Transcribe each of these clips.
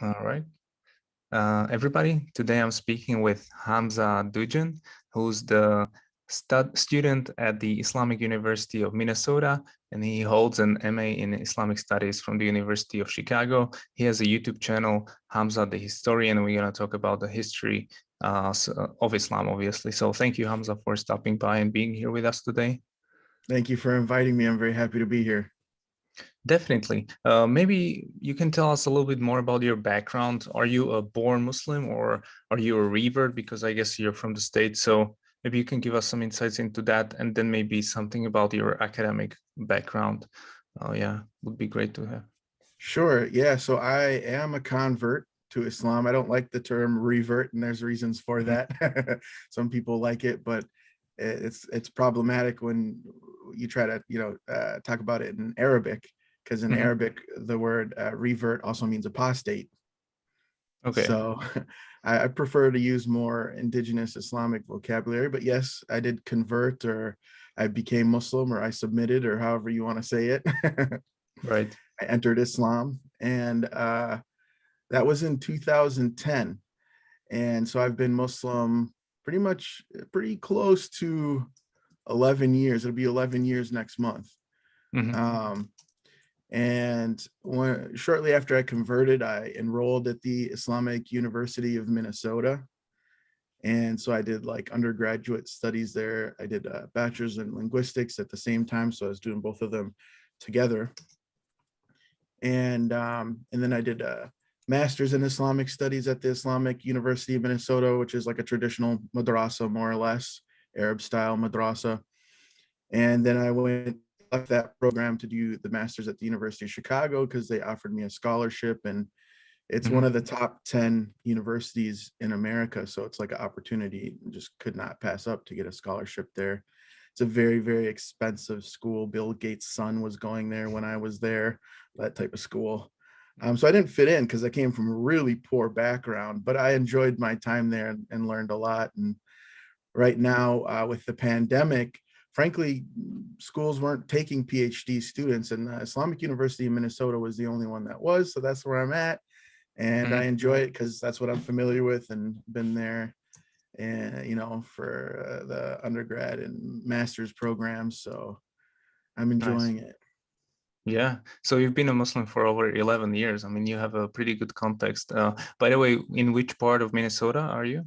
All right. Everybody, today I'm speaking with Hamza Dujan, who's the student at the Islamic University of Minnesota, and he holds an MA in Islamic Studies from the University of Chicago. He has a YouTube channel, Hamza the Historian, and we're going to talk about the history of Islam, obviously. So thank you, Hamza, for stopping by and being here with us today. Thank you for inviting me. I'm very happy to be here. Definitely. Maybe you can tell us a little bit more about your background. Are you a born Muslim or are you a revert? Because I guess you're from the States. So maybe you can give us some insights into that and then maybe something about your academic background. Oh, yeah, would be great to have. Sure. Yeah. So I am a convert to Islam. I don't like the term revert, and there's reasons for Mhm. that. Some people like it, but it's problematic when you try to talk about it in Arabic, because in Mhm. Arabic the word revert also means apostate. Okay. So I prefer to use more indigenous Islamic vocabulary. But yes, I did convert, or I became Muslim, or I submitted, or however you want to say it. Right. I entered Islam, and that was in 2010. And so I've been Muslim pretty close to 11 years. It'll be 11 years next month. Mhm. Um, and shortly after I converted, I enrolled at the Islamic University of Minnesota. And so I did like undergraduate studies there. I did a bachelor's in linguistics at the same time. So I was doing both of them together. And then I did a master's in Islamic studies at the Islamic University of Minnesota, which is like a traditional madrasa, more or less, Arab style madrasa. And then I left that program to do the master's at the University of Chicago because they offered me a scholarship, and it's one Mhm. of the top 10 universities in America. So it's like an opportunity, just could not pass up to get a scholarship there. It's a very, very expensive school. Bill Gates' son was going there when I was there, that type of school. So I didn't fit in because I came from a really poor background, but I enjoyed my time there and learned a lot. And right now, with the pandemic, frankly, schools weren't taking PhD students, and Islamic University in Minnesota was the only one that was. So that's where I'm at, and I Mhm. enjoy it because that's what I'm familiar with and been there, and for the undergrad and master's programs. So I'm Nice. enjoying it. Yeah. So you've been a Muslim for over 11 years. I mean, you have a pretty good context. By the way, in which part of Minnesota are you?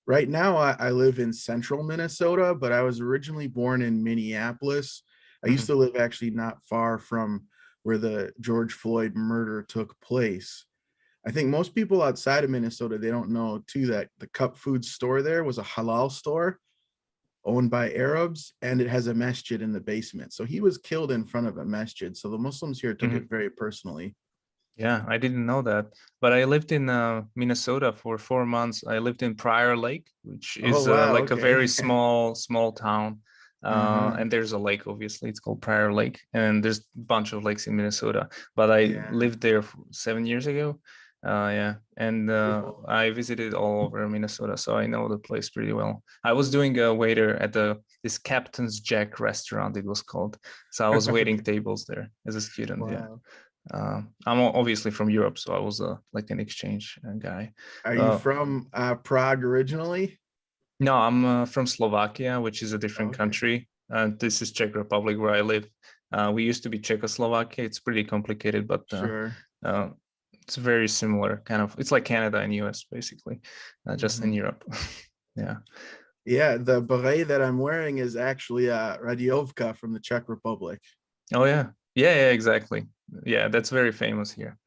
Right now, I live in central Minnesota, but I was originally born in Minneapolis. I used Mhm. to live actually not far from where the George Floyd murder took place. I think most people outside of Minnesota, they don't know too that the Cup Food store there was a halal store owned by Arabs, and it has a masjid in the basement. So he was killed in front of a masjid. So the Muslims here took Mhm. it very personally. Yeah, I didn't know that. But I lived in Minnesota for 4 months. I lived in Prior Lake, which Oh is wow, like a okay. very small town. Uh-huh. And there's a lake, obviously. It's called Prior Lake, and there's a bunch of lakes in Minnesota. But I Yeah, lived there 7 years ago. Yeah, and cool. I visited all over Minnesota, so I know the place pretty well. I was doing a waiter at this Captain's Jack restaurant, it was called. So I was waiting Okay. tables there as a student. Yeah. Wow. I'm obviously from Europe, so I was like an exchange guy. Are you Uh, from Prague originally? no, I'm from Slovakia, which is a different Okay, country. This is Czech Republic where I live. We used to be Czechoslovakia. It's pretty complicated, but sure. uh, it's very similar. Kind of, it's like Canada and US basically, just in Hmm. Europe. Yeah. Yeah, the beret that I'm wearing is actually Radiovka from the Czech Republic. Oh yeah. Yeah, yeah, exactly. Yeah, that's very famous here.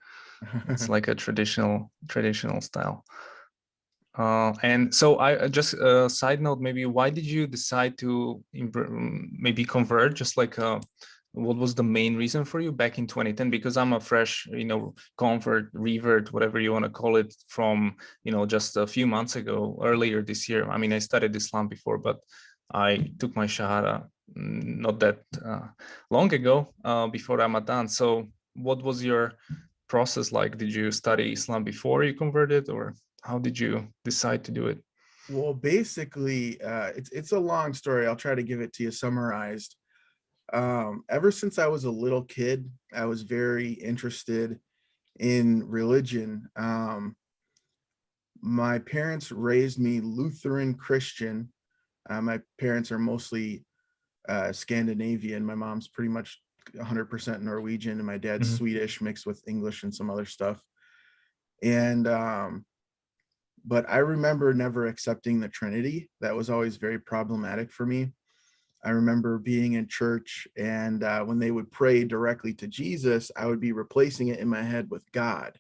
It's like a traditional style. And so I just side note, maybe why did you decide to maybe convert? Just like what was the main reason for you back in 2010? Because I'm a fresh, convert, revert, whatever you want to call it, from just a few months ago, earlier this year. I mean, I studied Islam before, but I took my Shahada not that long ago, before Ramadan. So, what was your process like? Did you study Islam before you converted, or how did you decide to do it? Well, basically, it's a long story. I'll try to give it to you summarized. Ever since I was a little kid, I was very interested in religion. My parents raised me Lutheran Christian. My parents are mostly Scandinavian. My mom's pretty much 100% Norwegian, and my dad's Mhm. Swedish mixed with English and some other stuff. And but I remember never accepting the Trinity. That was always very problematic for me. I remember being in church, and when they would pray directly to Jesus, I would be replacing it in my head with God.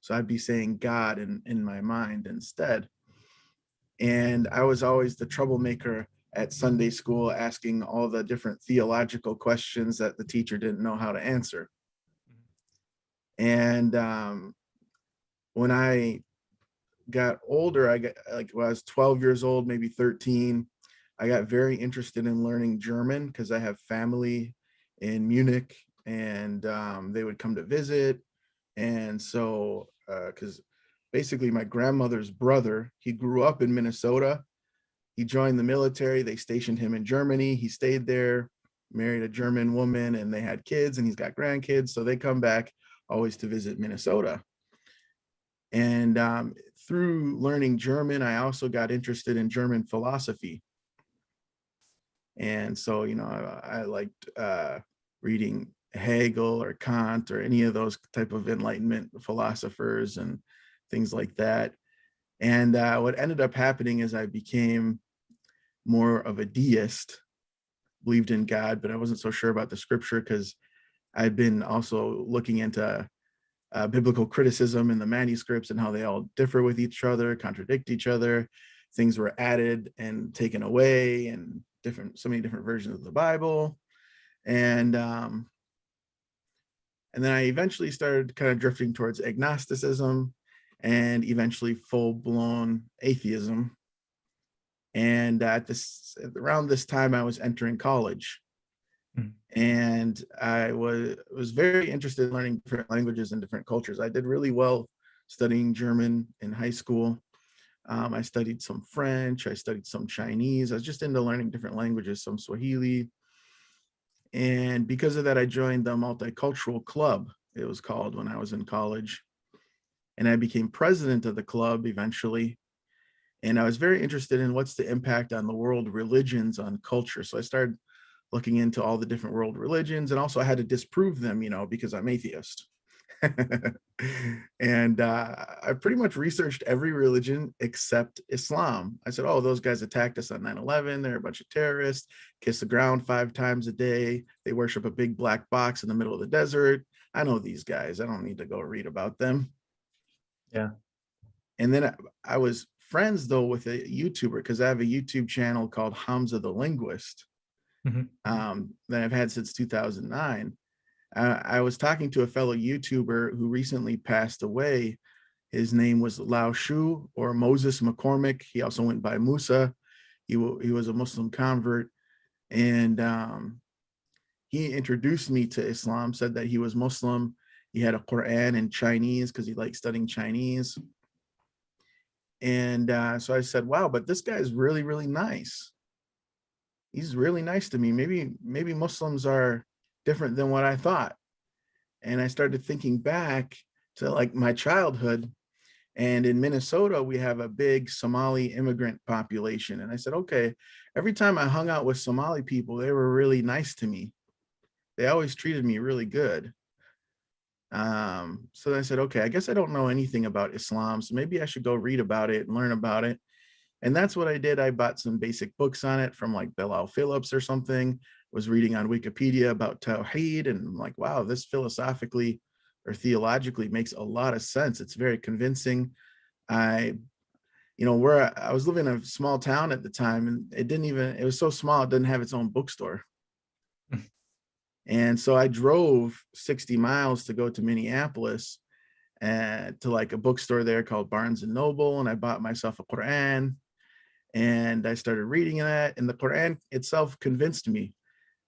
So I'd be saying God in my mind instead. And I was always the troublemaker at Sunday school, asking all the different theological questions that the teacher didn't know how to answer. And when I got older, I got like when I was 12 years old, maybe 13, I got very interested in learning German because I have family in Munich, and they would come to visit. And so, because basically my grandmother's brother, he grew up in Minnesota. He joined the military. They stationed him in Germany. He stayed there, married a German woman, and they had kids, and he's got grandkids. So they come back always to visit Minnesota. And through learning German, I also got interested in German philosophy. And so, I liked reading Hegel or Kant or any of those type of Enlightenment philosophers and things like that. And what ended up happening is I became more of a deist, believed in God, but I wasn't so sure about the scripture because I've been also looking into biblical criticism in the manuscripts and how they all differ with each other, contradict each other. Things were added and taken away, and so many different versions of the Bible. And then I eventually started kind of drifting towards agnosticism and eventually full blown atheism. And around this time, I was entering college, Mhm. and I was very interested in learning different languages and different cultures. I did really well studying German in high school. I studied some French. I studied some Chinese. I was just into learning different languages, some Swahili. And because of that, I joined the Multicultural Club, it was called, when I was in college. And I became president of the club eventually. And I was very interested in what's the impact on the world religions on culture. So I started looking into all the different world religions, and also I had to disprove them, because I'm atheist. And I pretty much researched every religion except Islam. I said, oh, those guys attacked us on 9/11. They're a bunch of terrorists, kiss the ground 5 times a day. They worship a big black box in the middle of the desert. I know these guys. I don't need to go read about them. Yeah. And then I was friends, though, with a YouTuber, because I have a YouTube channel called Hamza the Linguist, Mhm. that I've had since 2009. I was talking to a fellow YouTuber who recently passed away. His name was Lao Shu, or Moses McCormick. He also went by Musa. He was a Muslim convert, and he introduced me to Islam. Said that he was Muslim. He had a Quran in Chinese because he liked studying Chinese. And so I said, "Wow, but this guy is really, really nice. He's really nice to me. Maybe Muslims are different than what I thought." And I started thinking back to like my childhood. And in Minnesota, we have a big Somali immigrant population. And I said, okay, every time I hung out with Somali people, they were really nice to me. They always treated me really good. So I said, okay, I guess I don't know anything about Islam. So maybe I should go read about it and learn about it. And that's what I did. I bought some basic books on it from like Bilal Phillips or something, was reading on Wikipedia about Tawheed, and I'm like, wow, this philosophically or theologically makes a lot of sense. It's very convincing. I, where I was living in a small town at the time, and it was so small, it didn't have its own bookstore. And so I drove 60 miles to go to Minneapolis and to like a bookstore there called Barnes and Noble. And I bought myself a Quran, and I started reading that, and the Quran itself convinced me.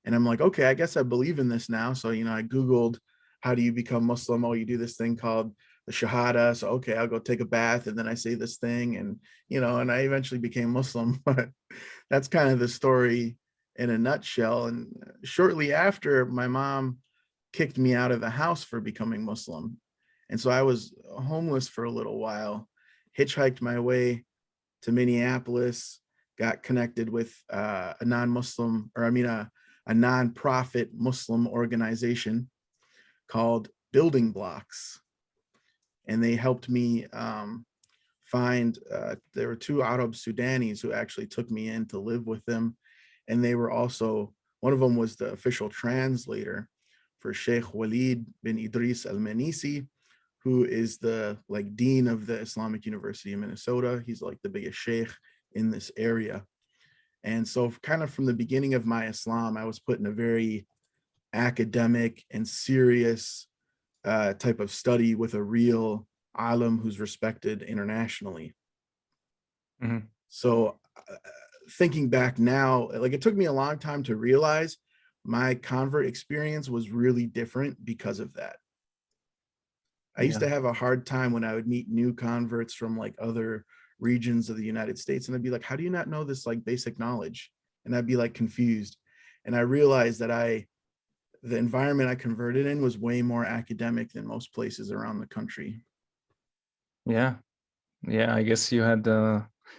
And I'm like, okay, I guess I believe in this now. So, I Googled, how do you become Muslim? Oh, you do this thing called the Shahada. So, okay, I'll go take a bath, and then I say this thing, and, and I eventually became Muslim. But that's kind of the story in a nutshell. And shortly after, my mom kicked me out of the house for becoming Muslim. And so I was homeless for a little while, hitchhiked my way to Minneapolis, got connected with a non-Muslim, or I mean, a non-profit Muslim organization called Building Blocks. And they helped me find, there were two Arab Sudanis who actually took me in to live with them. And they were also, one of them was the official translator for Sheikh Walid bin Idris al-Manisi, who is the like dean of the Islamic University of Minnesota. He's like the biggest sheikh in this area. And so kind of from the beginning of my Islam, I was put in a very academic and serious type of study with a real alim who's respected internationally. Mm-hmm. So thinking back now, like it took me a long time to realize my convert experience was really different because of that. I used Yeah. to have a hard time when I would meet new converts from like other regions of the United States. And I'd be like, how do you not know this like basic knowledge? And I'd be like confused. And I realized that the environment I converted in was way more academic than most places around the country. Yeah. Yeah, I guess you had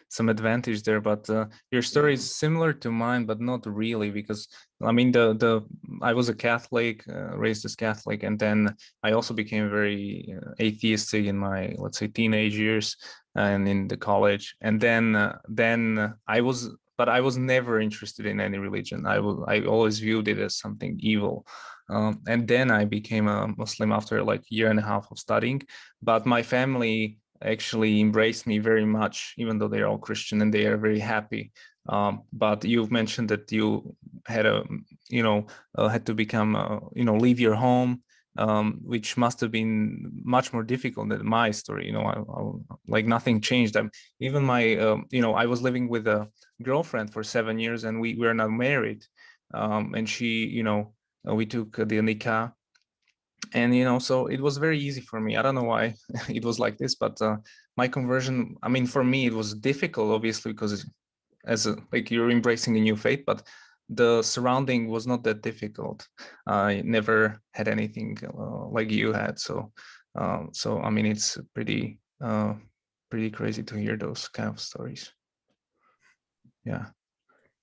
some advantage there, but your story Yeah. is similar to mine, but not really, because I mean the I was a Catholic, raised as Catholic, and then I also became very atheistic in my, let's say, teenage years and in the college, and then I was, but I was never interested in any religion. I always viewed it as something evil. And then I became a Muslim after like a year and a half of studying, but my family actually embraced me very much, even though they're all Christian and they are very happy. But you've mentioned that you had had to become, leave your home, which must have been much more difficult than my story. Like nothing changed. Even my, I was living with a girlfriend for 7 years and we were not married. And she, we took the nikah, and so it was very easy for me. I don't know why it was like this, but my conversion, I mean, for me it was difficult, obviously, because like you're embracing a new faith, but the surrounding was not that difficult. I never had anything like you had, so I mean, it's pretty crazy to hear those kind of stories. Yeah.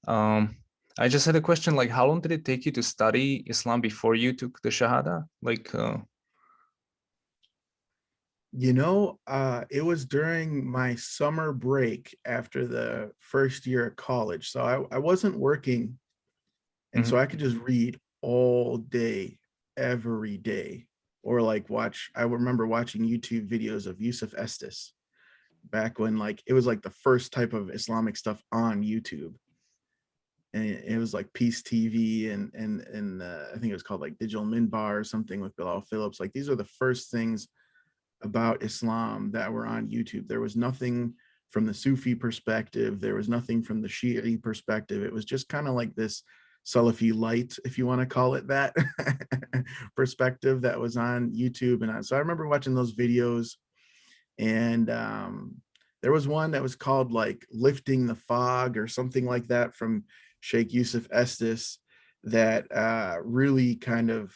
um I just had a question, like how long did it take you to study Islam before you took the Shahada? Like It was during my summer break after the first year of college. So I wasn't working. And so mhm. I could just read all day, every day, or like I remember watching YouTube videos of Yusuf Estes back when like it was like the first type of Islamic stuff on YouTube. And it was like Peace TV and I think it was called like Digital Minbar or something with Bilal Phillips. Like these are the first things about Islam that were on YouTube. There was nothing from the Sufi perspective. There was nothing from the Shi'i perspective. It was just kind of like this Salafi light, if you want to call it that, perspective that was on YouTube. And so I remember watching those videos, and there was one that was called like Lifting the Fog or something like that from Sheikh Yusuf Estes that really kind of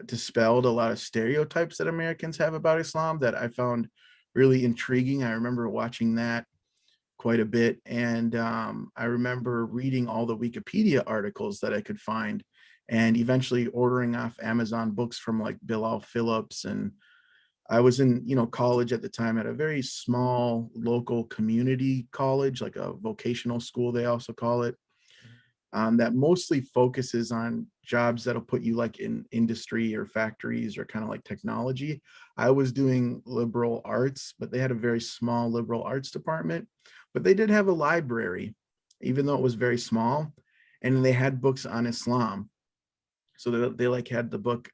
dispelled a lot of stereotypes that Americans have about Islam that I found really intriguing. I remember watching that quite a bit. And I remember reading all the Wikipedia articles that I could find and eventually ordering off Amazon books from like Bilal Phillips. And I was in, college at the time at a very small local community college, like a vocational school, they also call it, that mostly focuses on jobs that'll put you like in industry or factories or kind of like technology. I was doing liberal arts, but they had a very small liberal arts department, but they did have a library, even though it was very small. And they had books on Islam. So they like had the book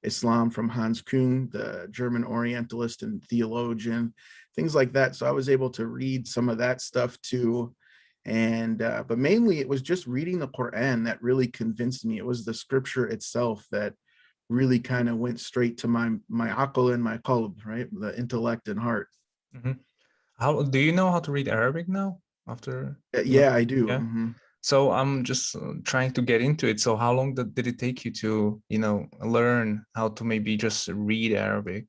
Islam from Hans Küng, the German Orientalist and theologian, things like that. So I was able to read some of that stuff too. And but mainly it was just reading the Quran that really convinced me. It was the scripture itself that really kind of went straight to my aql and my qalb, right? The intellect and heart. Mhm. How do you know how to read Arabic now after Yeah, I do. yeah? So I'm just trying to get into it. So how long did it take you to, learn how to maybe just read Arabic?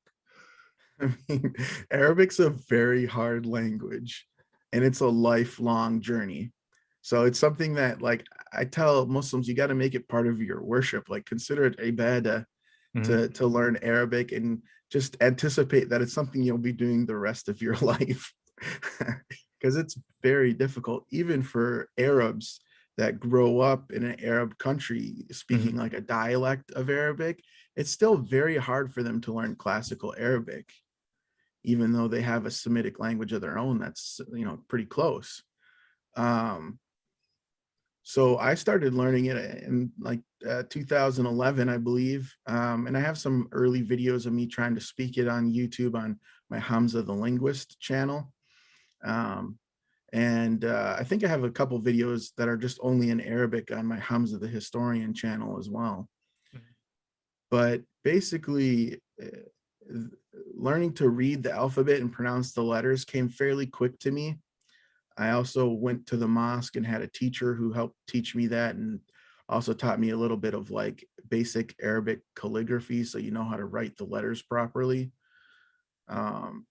I mean, Arabic's a very hard language and it's a lifelong journey. So it's something that, like, I tell Muslims, you got to make it part of your worship. Like, consider it ibadah Hmm. to learn Arabic, and just anticipate that it's something you'll be doing the rest of your life. Because it's very difficult, even for Arabs that grow up in an Arab country speaking Hmm. like a dialect of Arabic. It's still very hard for them to learn classical Arabic, even though they have a Semitic language of their own that's, pretty close. Um, so I started learning it in like 2011, I believe. And I have some early videos of me trying to speak it on YouTube on my Hamza the Linguist channel. Um, and I think I have a couple videos that are just only in Arabic on my Hamza the Historian channel as well. But basically, learning to read the alphabet and pronounce the letters came fairly quick to me. I also went to the mosque and had a teacher who helped teach me that, and also taught me a little bit of like basic Arabic calligraphy, so you know how to write the letters properly. Um,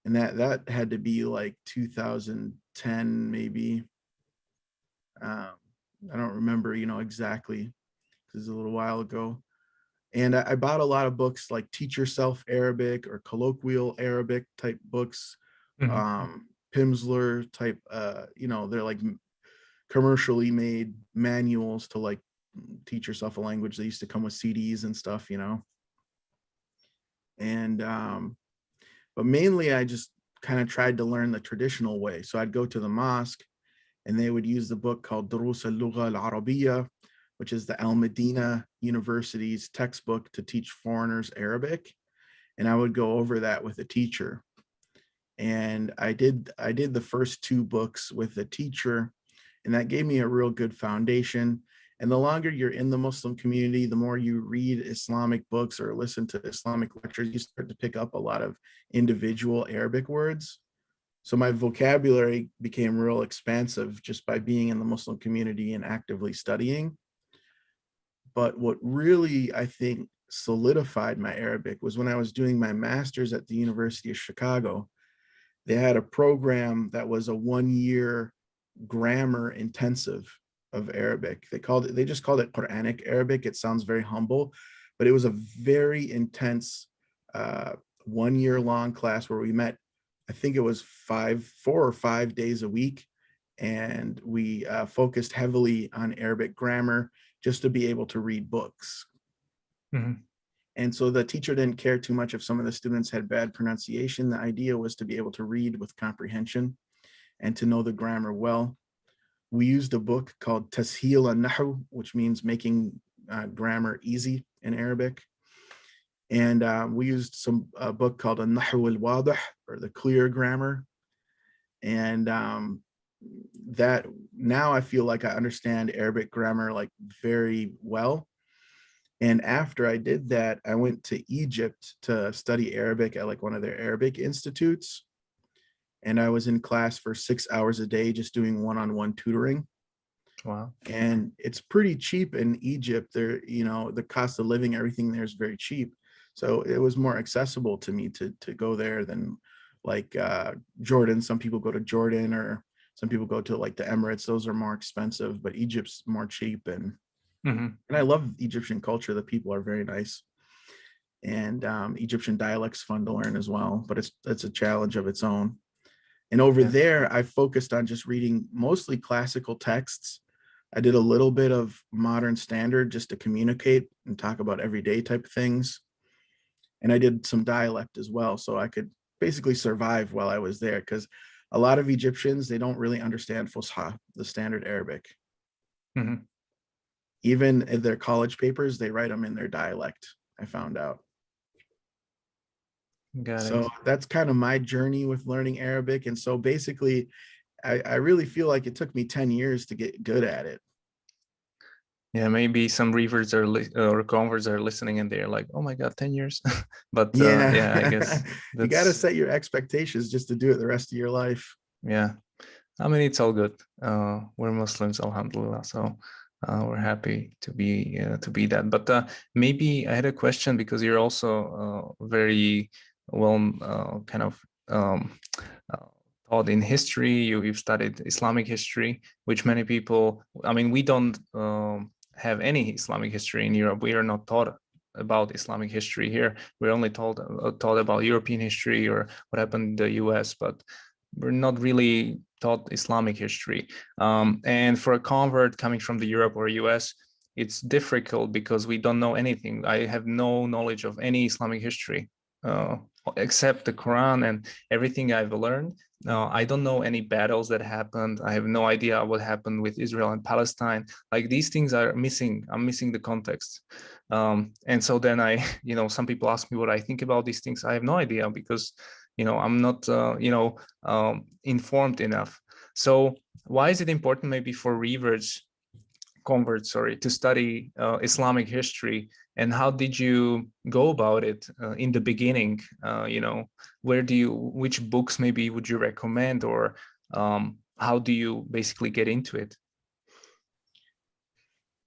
and that had to be like 2010 maybe. Um, I don't remember, exactly, because it's a little while ago. And I bought a lot of books like Teach Yourself Arabic or Colloquial Arabic type books, Hmm. Pimsleur type, they're like commercially made manuals to like teach yourself a language. They used to come with CDs and stuff. And but mainly I just kind of tried to learn the traditional way. So I'd go to the mosque and they would use the book called Durus al-Lugha al-Arabiya, which is the Al Medina University's textbook to teach foreigners Arabic. And I would go over that with a teacher. And I did the first two books with a teacher, and that gave me a real good foundation. And the longer you're in the Muslim community, the more you read Islamic books or listen to Islamic lectures, you start to pick up a lot of individual Arabic words. So my vocabulary became real expansive just by being in the Muslim community and actively studying. But what really, I think, solidified my Arabic was when I was doing my master's at the University of Chicago. They had a program that was a 1 year grammar intensive of Arabic. They just called it Quranic Arabic. It sounds very humble, but it was a very intense 1 year long class where we met, I think it was 4 or 5 days a week. And we focused heavily on Arabic grammar just to be able to read books. Hmm. And so the teacher didn't care too much if some of the students had bad pronunciation. The idea was to be able to read with comprehension and to know the grammar well. We used a book called Tasheel al-Nahu, which means making grammar easy in Arabic. And we used a book called Al-Nahu al-Wadih, or the clear grammar. And that now I feel like I understand Arabic grammar like very well. And after I did that, I went to Egypt to study Arabic at like one of their Arabic institutes. And I was in class for 6 hours a day, just doing one-on-one tutoring. Wow. And it's pretty cheap in Egypt. There, the cost of living, everything there is very cheap. So it was more accessible to me to go there than like Jordan. Some people go to Jordan, or some people go to like the Emirates. Those are more expensive, but Egypt's more cheap. And Hmm. and I love Egyptian culture. The people are very nice, and Egyptian dialects fun to learn as well. But it's a challenge of its own. And over Yeah. there, I focused on just reading mostly classical texts. I did a little bit of modern standard just to communicate and talk about everyday type of things. And I did some dialect as well, so I could basically survive while I was there, because a lot of Egyptians, they don't really understand Fusha, the standard Arabic. Hmm. Even in their college papers, they write them in their dialect, I found out. Got So it. that's kind of my journey with learning Arabic. And so basically, I really feel like it took me 10 years to get good at it. Yeah, maybe some reavers or converts are listening and they're like, "Oh my God, 10 years." But yeah, I Yeah. guess You got to that's set your expectations just to do it the rest of your life. yeah. I mean, it's all good. We're Muslims, alhamdulillah. So we're happy to be that. But maybe I had a question because you're also very well kind of uh, taught in history. You've studied Islamic history, which many people. I mean, we don't have any Islamic history in Europe. We are not taught about Islamic history here. We're only taught about European history or what happened in the U.S. But we're not really taught Islamic history. And for a convert coming from the Europe or US, it's difficult because we don't know anything. I have no knowledge of any Islamic history uh, except the Quran and everything I've learned. I don't know any battles that happened. I have no idea what happened with Israel and Palestine. Like these things are missing. I'm missing the context. And so then some people ask me what I think about these things. I have no idea because, I'm not, informed enough. So why is it important maybe for converts, sorry, to study Islamic history? And how did you go about it in the beginning? Which books maybe would you recommend, or how do you basically get into it?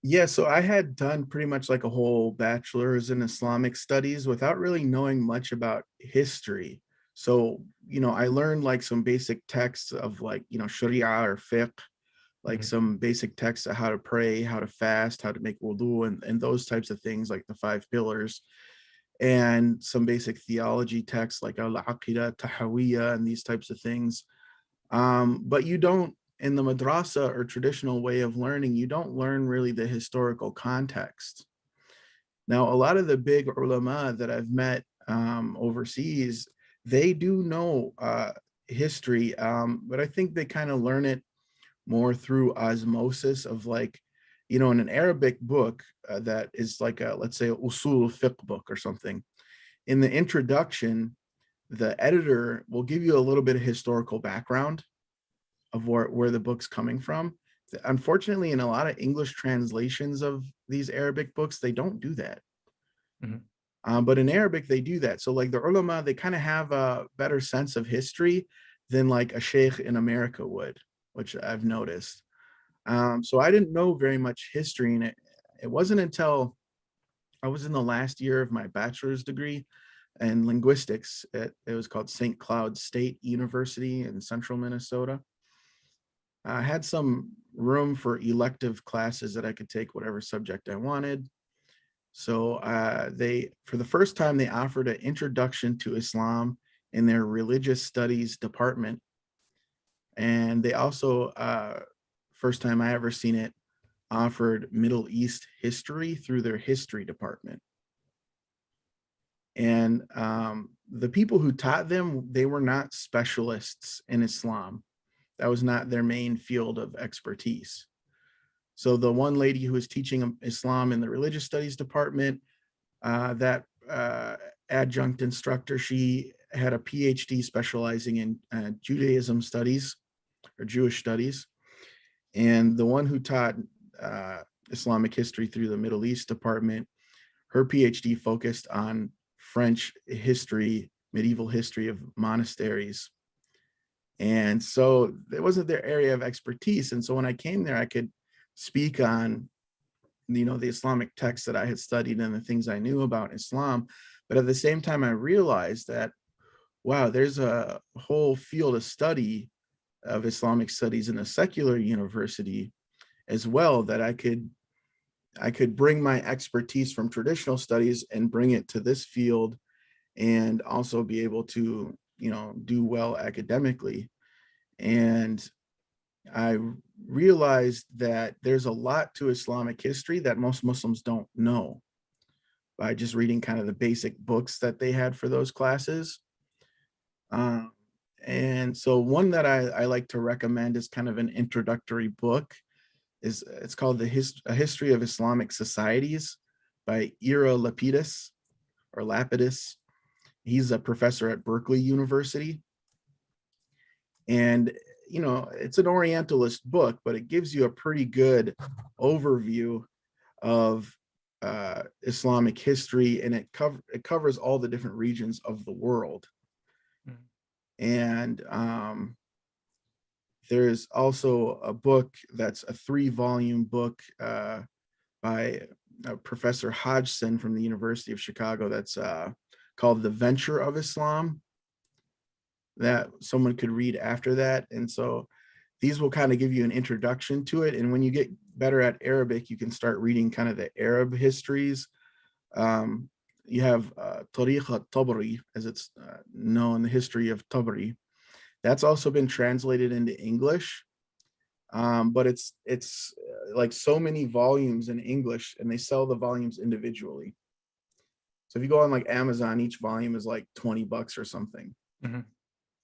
Yeah, so I had done pretty much like a whole bachelor's in Islamic studies without really knowing much about history. So, I learned like some basic texts of like, Sharia or fiqh, like Mhm. some basic texts of how to pray, how to fast, how to make wudu, and those types of things, like the five pillars, and some basic theology texts like al-Aqidah, Tahawiyya, and these types of things. But you don't, in the madrasa or traditional way of learning, you don't learn really the historical context. Now, a lot of the big ulama that I've met overseas, they do know history, but I think they kind of learn it more through osmosis of like, in an Arabic book that is like a, let's say, usul fiqh book or something. In the introduction, the editor will give you a little bit of historical background of where the book's coming from. Unfortunately, in a lot of English translations of these Arabic books, they don't do that. Mhm. But in Arabic, they do that. So like the ulama, they kind of have a better sense of history than like a sheikh in America would, which I've noticed. So I didn't know very much history, and it wasn't until I was in the last year of my bachelor's degree in linguistics. It was called St. Cloud State University in central Minnesota. I had some room for elective classes that I could take whatever subject I wanted. So for the first time, they offered an introduction to Islam in their religious studies department. And they also, first time I ever seen it, offered Middle East history through their history department. And the people who taught them, they were not specialists in Islam. That was not their main field of expertise. So the one lady who was teaching Islam in the religious studies department, that adjunct instructor, she had a PhD specializing in Judaism studies or Jewish studies. And the one who taught Islamic history through the Middle East department, her PhD focused on French history, medieval history of monasteries. And so it wasn't their area of expertise. And so when I came there, I could speak on, the Islamic texts that I had studied and the things I knew about Islam. But at the same time, I realized that, wow, there's a whole field of study of Islamic studies in a secular university as well, that I could bring my expertise from traditional studies and bring it to this field, and also be able to, do well academically. And I realized that there's a lot to Islamic history that most Muslims don't know by just reading kind of the basic books that they had for those classes. Um, and so one that I like to recommend is kind of an introductory book. It's called A History of Islamic Societies by Ira Lapidus or Lapidus. He's a professor at Berkeley University. And, it's an Orientalist book, but it gives you a pretty good overview of Islamic history, and it covers all the different regions of the world. Mhm. And There's also a book that's a 3-volume book by Professor Hodgson from the University of Chicago that's called The Venture of Islam, that someone could read after that. And so these will kind of give you an introduction to it. And when you get better at Arabic, you can start reading kind of the Arab histories. You have Tariq al-Tabari, as it's known, the history of Tabari. That's also been translated into English, but it's like so many volumes in English, and they sell the volumes individually. So if you go on like Amazon, each volume is like $20 or something. Mm-hmm.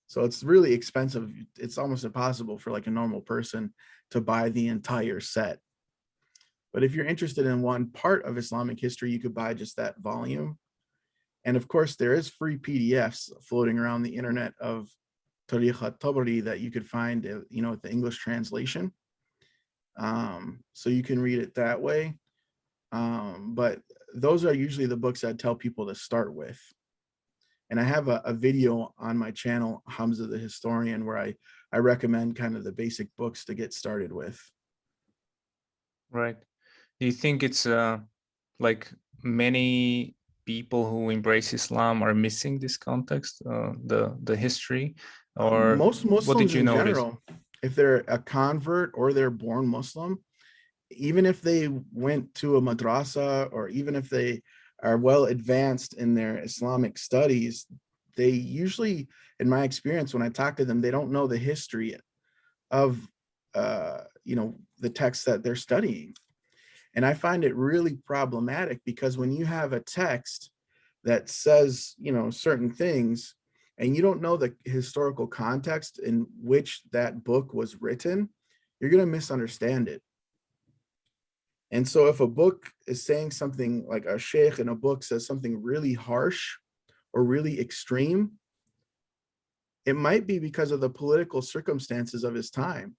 So it's really expensive. It's almost impossible for like a normal person to buy the entire set. But if you're interested in one part of Islamic history, you could buy just that volume. And of course, there is free PDFs floating around the internet of Tariq al-Tabari that you could find, with the English translation. So you can read it that way. But those are usually the books I tell people to start with. And I have a video on my channel, Hamza the Historian, where I recommend kind of the basic books to get started with. Right. Do you think it's like many people who embrace Islam are missing this context, the history, or Most what did Muslims you in notice? general, if they're a convert or they're born Muslim, even if they went to a madrasa or even if they are well advanced in their Islamic studies, they usually, in my experience, when I talk to them, they don't know the history of the text that they're studying. And I find it really problematic because when you have a text that says, certain things, and you don't know the historical context in which that book was written, you're going to misunderstand it. And so if a book is saying something, like a sheikh in a book says something really harsh or really extreme, it might be because of the political circumstances of his time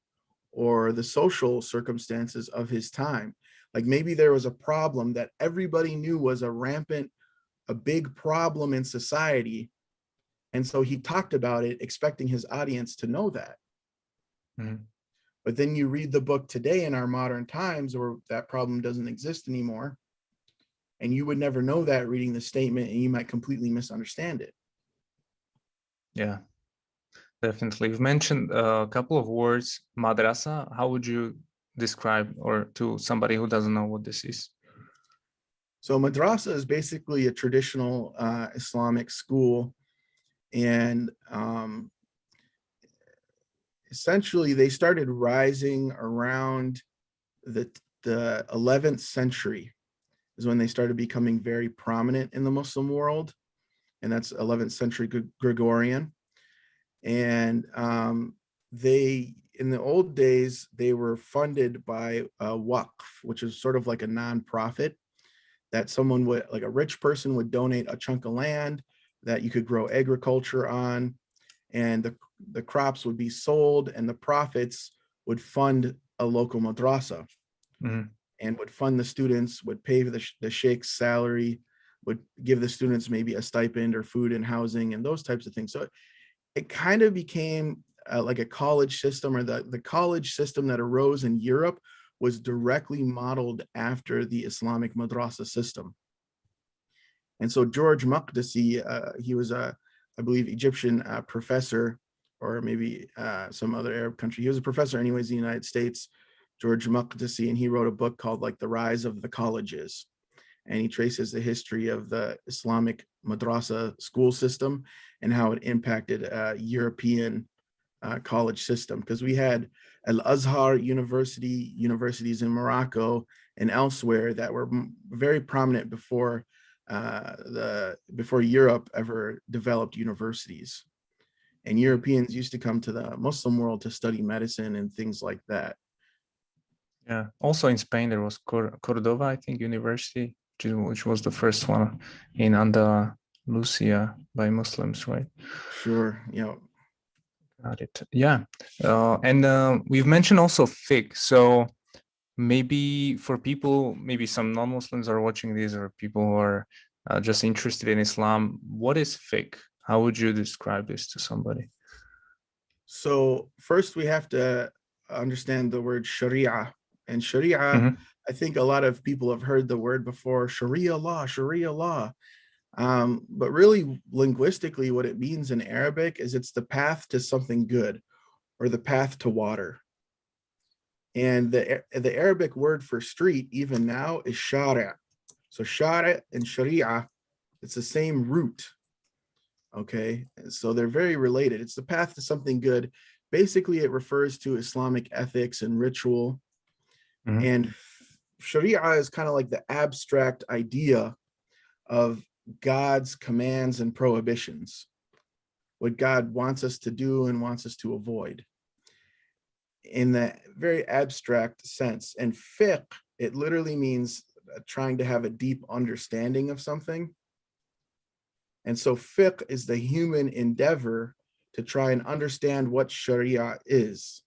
or the social circumstances of his time. Like maybe there was a problem that everybody knew was a big problem in society. And so he talked about it, expecting his audience to know that. Mm-hmm. But then you read the book today in our modern times where that problem doesn't exist anymore. And you would never know that reading the statement, and you might completely misunderstand it. Yeah, definitely. You've mentioned a couple of words, madrasa. How would you describe, or to somebody who doesn't know what this is? So madrasa is basically a traditional Islamic school. And essentially they started rising around the 11th century is when they started becoming very prominent in the Muslim world. And that's 11th century Gregorian. And they, in the old days, they were funded by Waqf, which is sort of like a nonprofit that someone would, like a rich person would donate a chunk of land that you could grow agriculture on, and the crops would be sold, and the profits would fund a local madrasa. Mm-hmm. And would fund the students, would pay the sheikh's salary, would give the students maybe a stipend or food and housing and those types of things. So it kind of became like a college system, or the college system that arose in Europe was directly modeled after the Islamic madrasa system. And so George Maqdisi, he was I believe, Egyptian professor, or maybe some other Arab country. He was a professor anyways in the United States, George Maqdisi, and he wrote a book called like The Rise of the Colleges. And he traces the history of the Islamic madrasa school system and how it impacted European college system. Because we had Al-Azhar universities in Morocco and elsewhere that were very prominent before Europe ever developed universities. And Europeans used to come to the Muslim world to study medicine and things like that. Yeah. Also in Spain, there was Cordova, I think, University, which was the first one in Andalusia by Muslims, right? Sure. Got it. Yeah. And we've mentioned also fiqh. So maybe for people, maybe some non-Muslims are watching this, or people who are just interested in Islam, what is fiqh? How would you describe this to somebody? So first we have to understand the word Sharia. And Sharia, Hmm. I think a lot of people have heard the word before, Sharia law, Sharia law. But really linguistically, what it means in Arabic is it's the path to something good or the path to water. And the Arabic word for street even now is Shari'. So Shari' and Sharia, it's the same root. Okay, so they're very related. It's the path to something good. Basically, it refers to Islamic ethics and ritual. Hmm. And Sharia is kind of like the abstract idea of God's commands and prohibitions, what God wants us to do and wants us to avoid in that very abstract sense. And fiqh, it literally means trying to have a deep understanding of something. And so fiqh is the human endeavor to try and understand what Sharia is.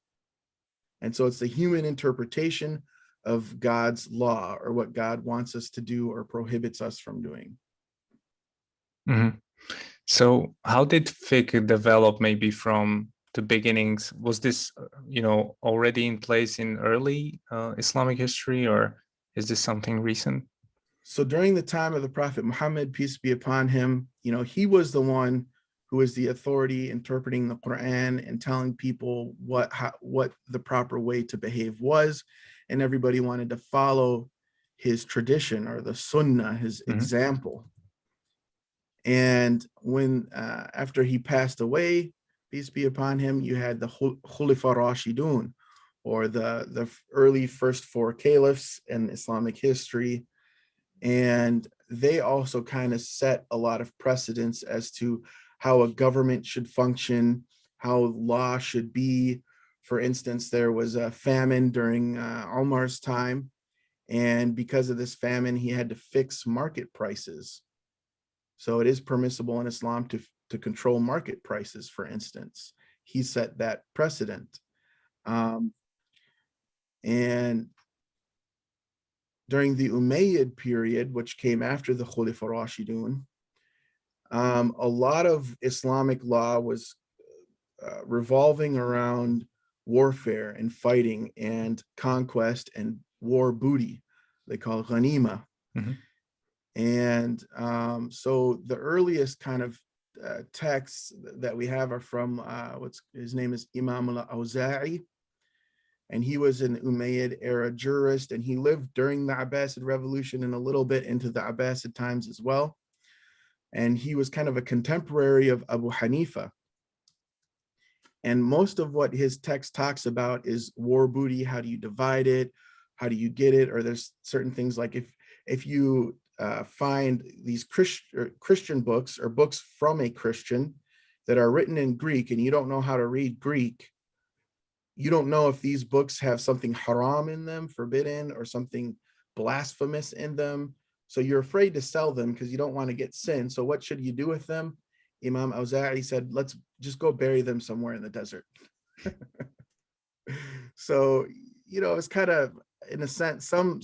And so it's the human interpretation of God's law or what God wants us to do or prohibits us from doing. Hmm. So how did fiqh develop maybe from the beginnings? Was this, already in place in early Islamic history, or is this something recent? So during the time of the Prophet Muhammad, peace be upon him, he was the one who was the authority interpreting the Quran and telling people what the proper way to behave was, and everybody wanted to follow his tradition or the Sunnah, his Hmm. example. And when after he passed away, peace be upon him, you had the Khulafa Rashidun, or the early first four caliphs in Islamic history, and they also kind of set a lot of precedents as to how a government should function, how law should be. For instance, there was a famine during Omar's time, and because of this famine, he had to fix market prices. So it is permissible in Islam to control market prices, for instance. He set that precedent. Um, and during the Umayyad period, which came after the Khulafa Rashidun, a lot of Islamic law was revolving around warfare and fighting and conquest and war booty. They call it ghanima. Hmm. And so the earliest kind of texts that we have are from what's his name is Imam al-Awza'i, and he was an Umayyad era jurist, and he lived during the Abbasid revolution and a little bit into the Abbasid times as well. And he was kind of a contemporary of Abu Hanifa. And most of what his text talks about is war booty. How do you divide it? How do you get it? Or there's certain things like if you find these Christian books or books from a Christian that are written in Greek and you don't know how to read Greek, you don't know if these books have something haram in them, forbidden, or something blasphemous in them. So you're afraid to sell them because you don't want to get sin. So what should you do with them? Imam Awza'i said, let's just go bury them somewhere in the desert. So, it's kind of, in a sense, some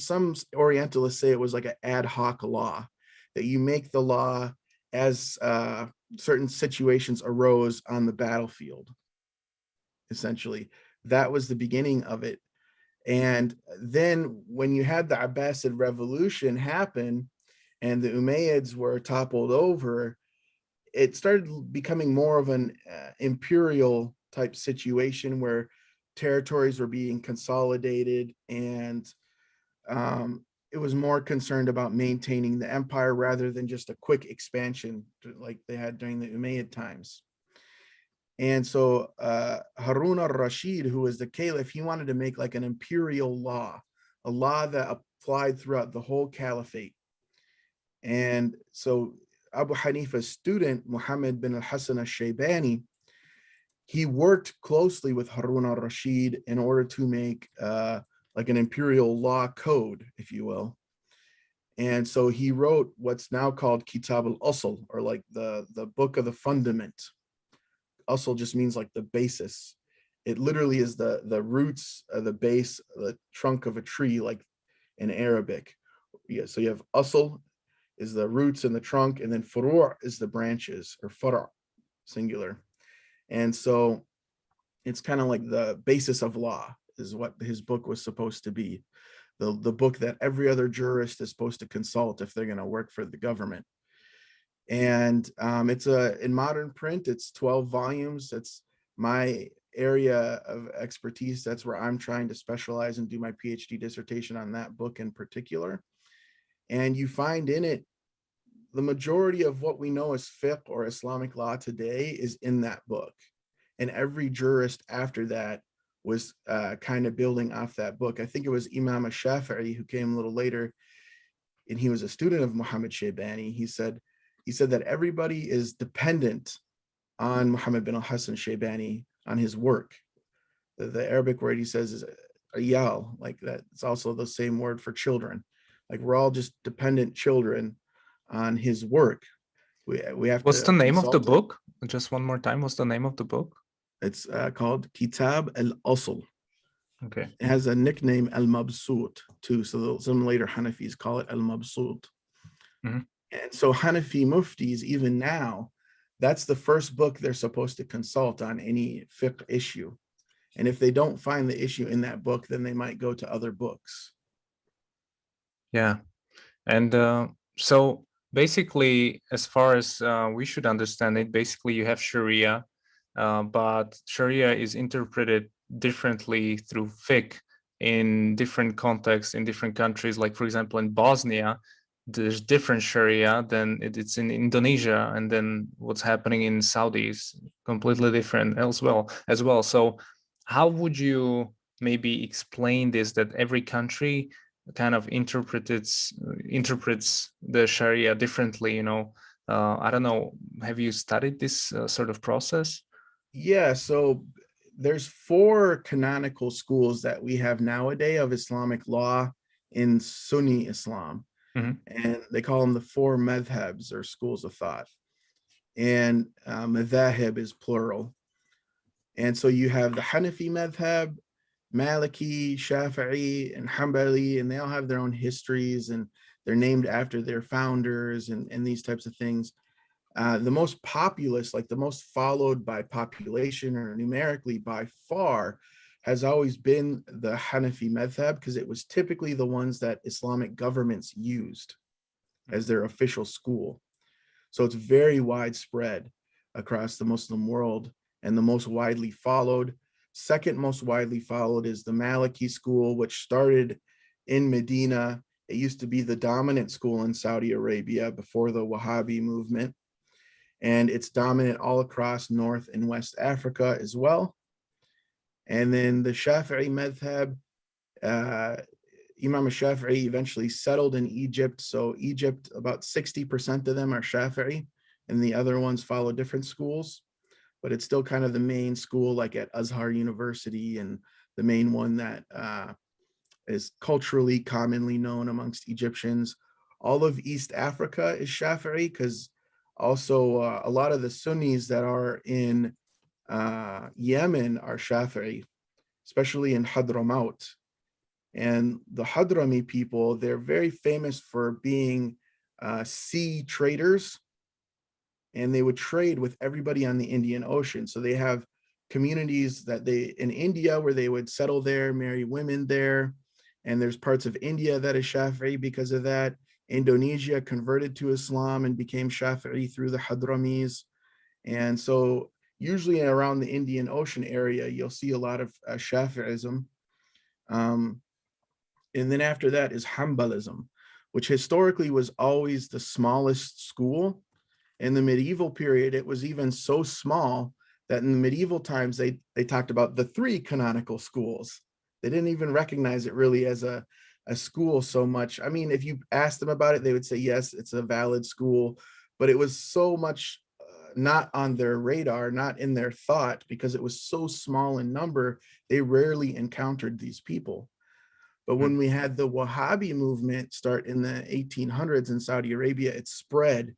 Orientalists say it was like an ad hoc law, that you make the law as certain situations arose on the battlefield. Essentially, that was the beginning of it. And then when you had the Abbasid revolution happen and the Umayyads were toppled over, it started becoming more of an imperial type situation where territories were being consolidated, and it was more concerned about maintaining the empire rather than just a quick expansion like they had during the Umayyad times. And so Harun al-Rashid, who was the caliph, he wanted to make like an imperial law, a law that applied throughout the whole caliphate. And so Abu Hanifa's student, Muhammad bin al-Hasan al-Shaybani, he worked closely with Harun al-Rashid in order to make like an imperial law code, if you will. And so he wrote what's now called Kitab al-Asl, or like the book of the fundament. Asl just means like the basis. It literally is the roots, the base, the trunk of a tree, like in Arabic. Yeah, so you have asl is the roots and the trunk, and then furu' is the branches, or fara', singular. And so It's kind of like the basis of law is what his book was supposed to be. The book that every other jurist is supposed to consult if they're going to work for the government. And it's in modern print, it's 12 volumes. It's my area of expertise. That's where I'm trying to specialize and do my PhD dissertation on that book in particular. And you find in it the majority of what we know as fiqh or Islamic law today is in that book. And every jurist after that was kind of building off that book. I think it was Imam Shafi'i who came a little later, and he was a student of Muhammad Shaybani. He said that everybody is dependent on Muhammad bin al-Hassan Shaybani, on his work. The Arabic word he says is ayal, like that. It's also the same word for children. Like we're all just dependent children on his work. We have What's the to name of the consult him. book? Just one more time. What's the name of the book? It's called Kitab al-Asl. Okay. It has a nickname al-Mabsut too. So some later Hanafis call it al-Mabsut. Mhm. And so Hanafi muftis, even now, that's the first book they're supposed to consult on any fiqh issue. And if they don't find the issue in that book, then they might go to other books. Yeah. And so basically, as far as we should understand it, basically you have Sharia, but Sharia is interpreted differently through fiqh in different contexts in different countries. Like, for example, in Bosnia, there's different Sharia than it's in Indonesia, and then what's happening in Saudi is completely different as well. So how would you maybe explain this, that every country kind of interprets the Sharia differently, you know? I don't know, have you studied this sort of process? Yeah, so there's four canonical schools that we have nowadays of Islamic law in Sunni Islam. Mhm. And they call them the four madhabs or schools of thought. And madhahib is plural. And so you have the Hanafi madhab, Maliki, Shafi'i, and Hanbali, and they all have their own histories and they're named after their founders and these types of things. The most populous, like the most followed by population or numerically by far, has always been the Hanafi madhab because it was typically the ones that Islamic governments used as their official school. So it's very widespread across the Muslim world and the most widely followed. Second most widely followed is the Maliki school, which started in Medina. It used to be the dominant school in Saudi Arabia before the Wahhabi movement. And it's dominant all across North and West Africa as well. And then the Shafi'i madhab, uh, Imam Shafi'i eventually settled in Egypt. So Egypt, about 60% of them are Shafi'i, and the other ones follow different schools. But it's still kind of the main school, like at Azhar University, and the main one that is culturally commonly known amongst Egyptians. All of East Africa is Shafi'i because also a lot of the Sunnis that are in Yemen are Shafi'i, especially in Hadramaut. And the Hadrami people, they're very famous for being sea traders, and they would trade with everybody on the Indian Ocean. So they have communities that they in India where they would settle there, marry women there. And there's parts of India that is Shafi'i because of that. Indonesia converted to Islam and became Shafi'i through the Hadramis. And so usually around the Indian Ocean area, you'll see a lot of Shafi'ism. Um, and then after that is Hanbalism, which historically was always the smallest school. In the medieval period, it was even so small that in the medieval times, they talked about the three canonical schools. They didn't even recognize it really as a school so much. I mean, if you asked them about it, they would say, yes, it's a valid school, but it was so much not on their radar, not in their thought, because it was so small in number, they rarely encountered these people. But when we had the Wahhabi movement start in the 1800s in Saudi Arabia, it spread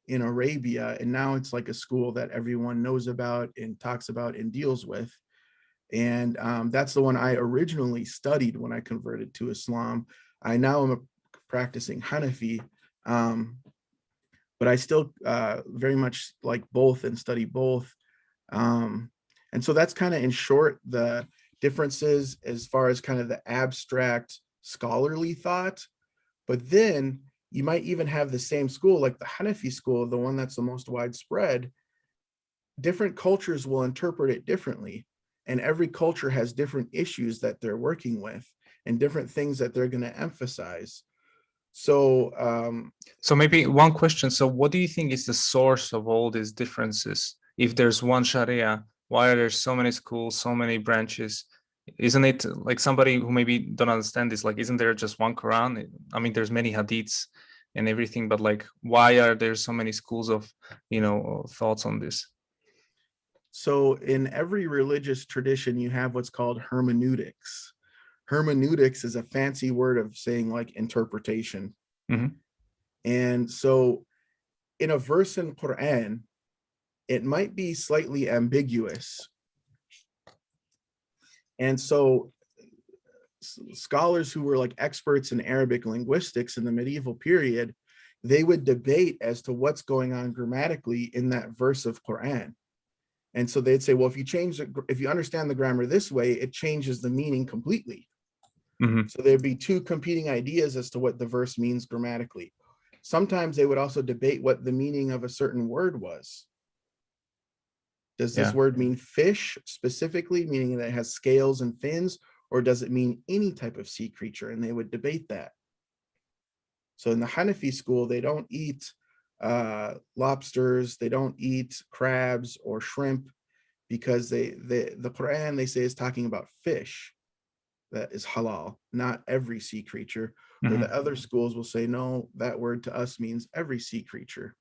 in Arabia. And now it's like a school that everyone knows about and talks about and deals with. And that's the one I originally studied when I converted to Islam. I now am a practicing Hanafi, but I still very much like both and study both. Um, And so that's kind of in short the differences as far as kind of the abstract scholarly thought. But then you might even have the same school, like the Hanafi school, the one that's the most widespread. Different cultures will interpret it differently. And every culture has different issues that they're working with and different things that they're going to emphasize. So maybe one question. So what do you think is the source of all these differences? If there's one Sharia, why are there so many schools, so many branches? Isn't it like somebody who maybe don't understand this, like, isn't there just one Quran? I mean, there's many hadiths and everything, but like, why are there so many schools of, thoughts on this? So in every religious tradition, you have what's called hermeneutics. Hermeneutics is a fancy word of saying like interpretation. Mm-hmm. And so in a verse in Quran, it might be slightly ambiguous. And so scholars who were like experts in Arabic linguistics in the medieval period, they would debate as to what's going on grammatically in that verse of Quran. And so they'd say, well, if you understand the grammar this way, it changes the meaning completely. Mm-hmm. So there'd be two competing ideas as to what the verse means grammatically. Sometimes they would also debate what the meaning of a certain word was. Does this word mean fish specifically, meaning that it has scales and fins, or does it mean any type of sea creature? And they would debate that. So in the Hanafi school, they don't eat lobsters, they don't eat crabs or shrimp, because the Quran, they say, is talking about fish that is halal, not every sea creature. Where the other schools will say, no, that word to us means every sea creature.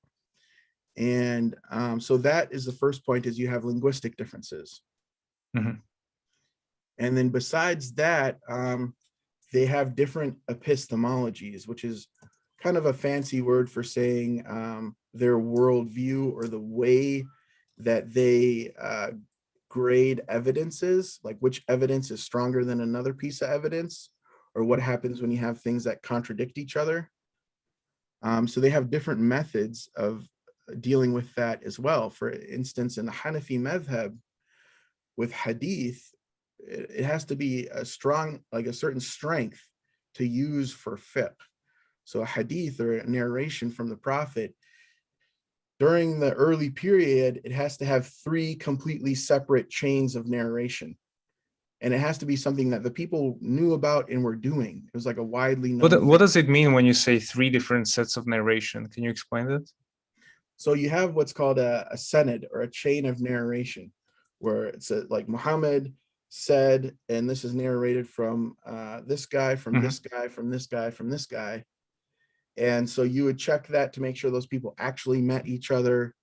And so that is the first point, is you have linguistic differences. Mm-hmm. And then besides that, they have different epistemologies, which is kind of a fancy word for saying their worldview, or the way that they grade evidences, like which evidence is stronger than another piece of evidence, or what happens when you have things that contradict each other. So they have different methods of dealing with that as well. For instance, in the Hanafi madhab, with hadith, it has to be a strong, like a certain strength to use for fiqh. So a hadith, or a narration from the Prophet, during the early period, it has to have 3 completely separate chains of narration. And it has to be something that the people knew about and were doing. It was like a widely known What thing. does it mean when you say 3 different sets of narration? Can you explain that? So you have what's called a sanad, or a chain of narration, where it's like Muhammad said, and this is narrated from this guy, from this guy, from this guy, from this guy. And so you would check that to make sure those people actually met each other.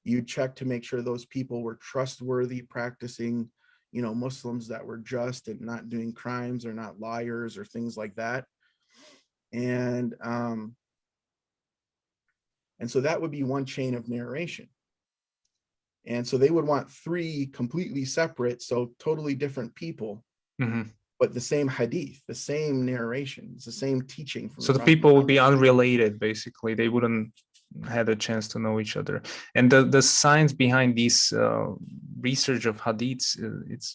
You check to make sure those people were trustworthy, practicing, Muslims that were just and not doing crimes, or not liars, or things like that. And so that would be one chain of narration. And so they would want 3 completely separate, so totally different people, but the same hadith, the same narration, it's the same teaching from So the the Prophet people would be Muhammad. unrelated, basically. They wouldn't had a chance to know each other. And the science behind these research of hadiths,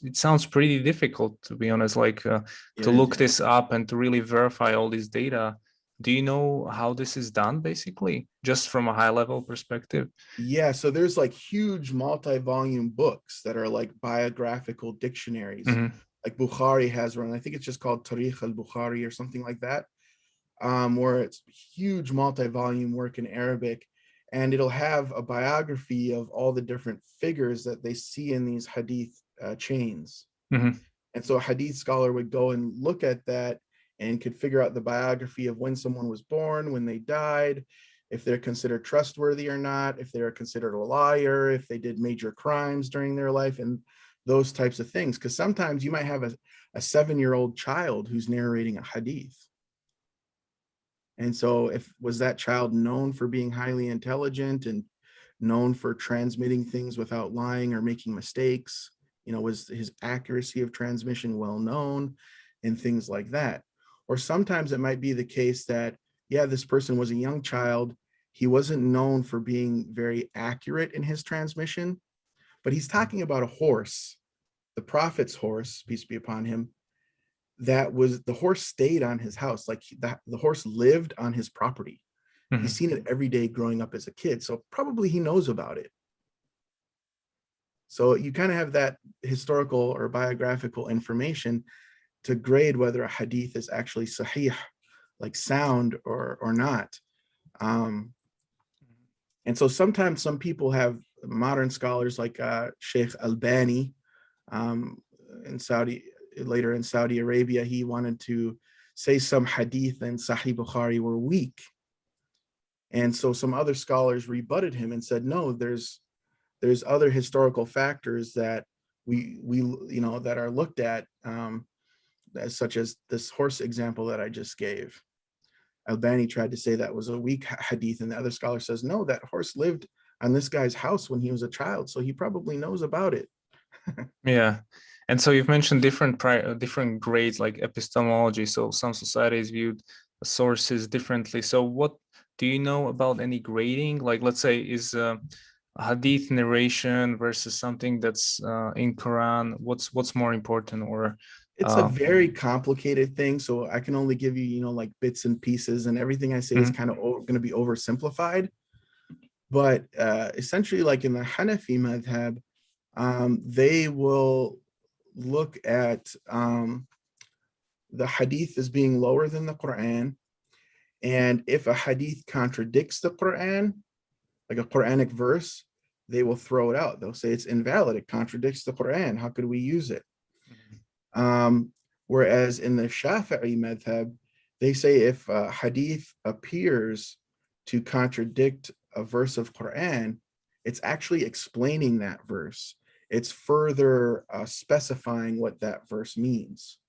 it sounds pretty difficult, to be honest, like to look this up and to really verify all this data. Do you know how this is done, basically, just from a high level perspective? Yeah, so there's like huge multi-volume books that are like biographical dictionaries. Like Bukhari has one, I think it's just called Tarikh al-Bukhari or something like that, where it's huge multi-volume work in Arabic, and it'll have a biography of all the different figures that they see in these hadith chains. And so a hadith scholar would go and look at that and could figure out the biography of when someone was born, when they died, if they're considered trustworthy or not, if they're considered a liar, if they did major crimes during their life, and those types of things. Because sometimes you might have a 7-year-old child who's narrating a hadith. And so was that child known for being highly intelligent and known for transmitting things without lying or making mistakes? Was his accuracy of transmission well known, and things like that? Or sometimes it might be the case that, yeah, this person was a young child. He wasn't known for being very accurate in his transmission, but he's talking about a horse, the prophet's horse, peace be upon him, that was, the horse stayed on his house. Like the horse lived on his property. He's Mhm. seen it every day growing up as a kid. So probably he knows about it. So you kind of have that historical or biographical information to grade whether a hadith is actually sahih, like sound or not. Um, and so sometimes some people have, modern scholars like Sheikh Albani um, in Saudi, later in Saudi Arabia, he wanted to say some hadith in Sahih Bukhari were weak. And so some other scholars rebutted him and said, no, there's other historical factors that we that are looked at, as such as this horse example that I just gave. Albani tried to say that was a weak hadith, and the other scholar says, no, that horse lived on this guy's house when he was a child, so he probably knows about it. Yeah. And so you've mentioned different grades like epistemology. So some societies viewed sources differently. So what do you know about any grading? Like, let's say, is hadith narration versus something that's in Quran? What's more important? Or It's a very complicated thing, so I can only give you, like bits and pieces, and everything I say is mhm, kind of going to be oversimplified. But essentially, like in the Hanafi madhab, they will look at the hadith as being lower than the Quran. And if a hadith contradicts the Quran, like a Quranic verse, they will throw it out. They'll say it's invalid. It contradicts the Quran. How could we use it? mhm, Whereas in the Shafi'i madhab, they say if a hadith appears to contradict a verse of Quran, it's actually explaining that verse. It's further specifying what that verse means.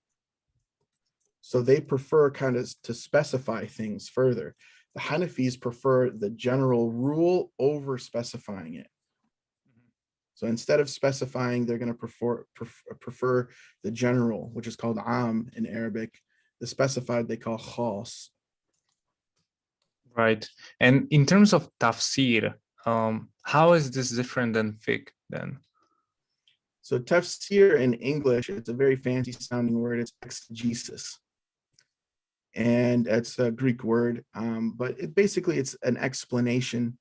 So they prefer kind of to specify things further. The Hanafis prefer the general rule over specifying it. So instead of specifying, they're going to prefer the general, which is called am in Arabic. The specified they call khas. right. And in terms of tafsir, how is this different than fiqh then? So tafsir in English, it's a very fancy sounding word. It's exegesis. And it's a Greek word, but basically it's an explanation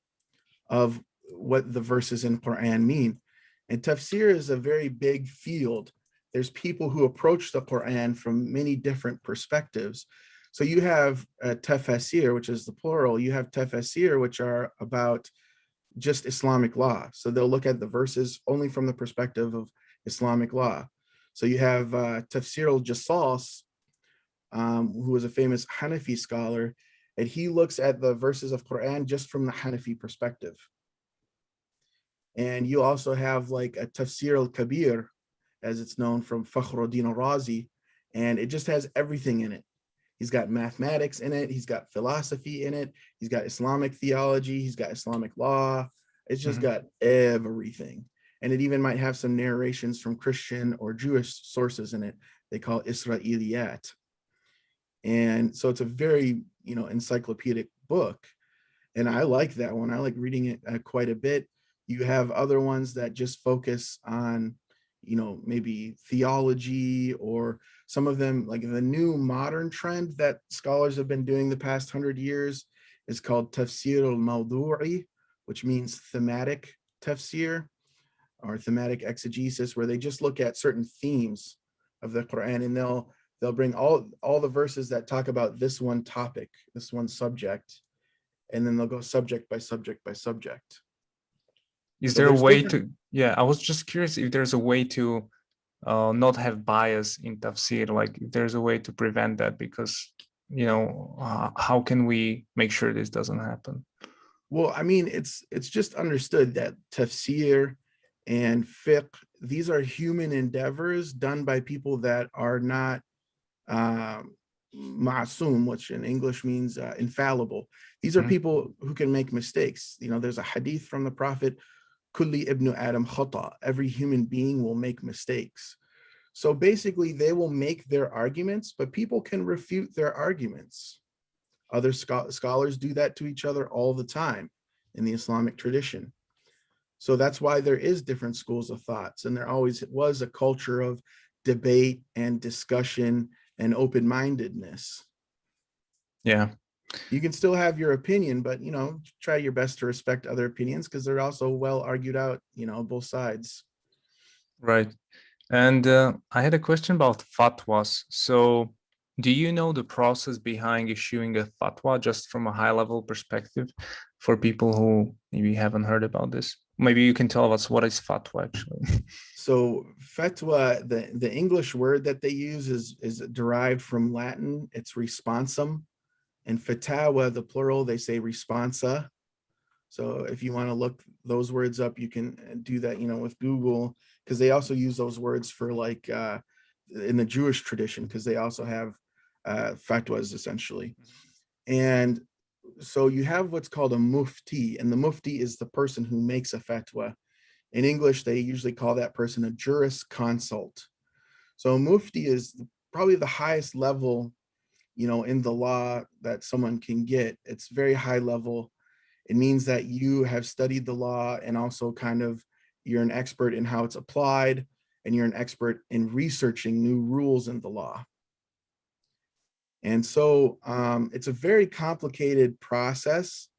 of what the verses in Quran mean. And tafsir is a very big field. There's people who approach the Quran from many different perspectives. So you have tafsir, which is the plural. You have tafsir, which are about just Islamic law. So they'll look at the verses only from the perspective of Islamic law. So you have Tafsir al-Jassas, who was a famous Hanafi scholar, and he looks at the verses of Quran just from the Hanafi perspective. And you also have like a Tafsir al-Kabir, as it's known, from Fakhruddin al-Razi, and it just has everything in it. He's got mathematics in it. He's got philosophy in it. He's got Islamic theology. He's got Islamic law. It's just Mhm. got everything. And it even might have some narrations from Christian or Jewish sources in it. They call it Israeliyat. And so it's a very, encyclopedic book. And I like that one. I like reading it quite a bit. You have other ones that just focus on, maybe theology, or some of them, like the new modern trend that scholars have been doing the past 100 years is called tafsir al-mawdu'i, which means thematic tafsir or thematic exegesis, where they just look at certain themes of the Quran, and they'll bring all the verses that talk about this one topic, this one subject, and then they'll go subject by subject by subject. Is So there a there's way different. to, yeah, I was just curious if there's a way to not have bias in tafsir, like if there's a way to prevent that, because, how can we make sure this doesn't happen? Well, I mean, it's just understood that tafsir and fiqh, these are human endeavors done by people that are not ma'asum, which in English means infallible. These are Mhm. people who can make mistakes. There's a hadith from the Prophet, kulli ibn Adam khata, every human being will make mistakes. So basically, they will make their arguments, but people can refute their arguments. Other scholars do that to each other all the time in the Islamic tradition. So that's why there is different schools of thoughts. And there always was a culture of debate and discussion and open-mindedness. Yeah, You can still have your opinion, but, you know, try your best to respect other opinions because they're also well argued out, you know, both sides. right. And I had a question about fatwas. So, do you know the process behind issuing a fatwa just from a high level perspective for people who maybe haven't heard about this? Maybe you can tell us what is fatwa actually. So fatwa, the English word that they use is derived from Latin. It's responsum. And fatawa, the plural, they say responsa. So if you want to look those words up, you can do that, you know, with Google, because they also use those words for like in the Jewish tradition, because they also have fatwas essentially. And so you have what's called a mufti, and the mufti is the person who makes a fatwa. In English, they usually call that person a jurisconsult. So a mufti is probably the highest level, you know, in the law that someone can get. It's very high level. It means that you have studied the law and also kind of you're an expert in how it's applied and you're an expert in researching new rules in the law. And so it's a very complicated process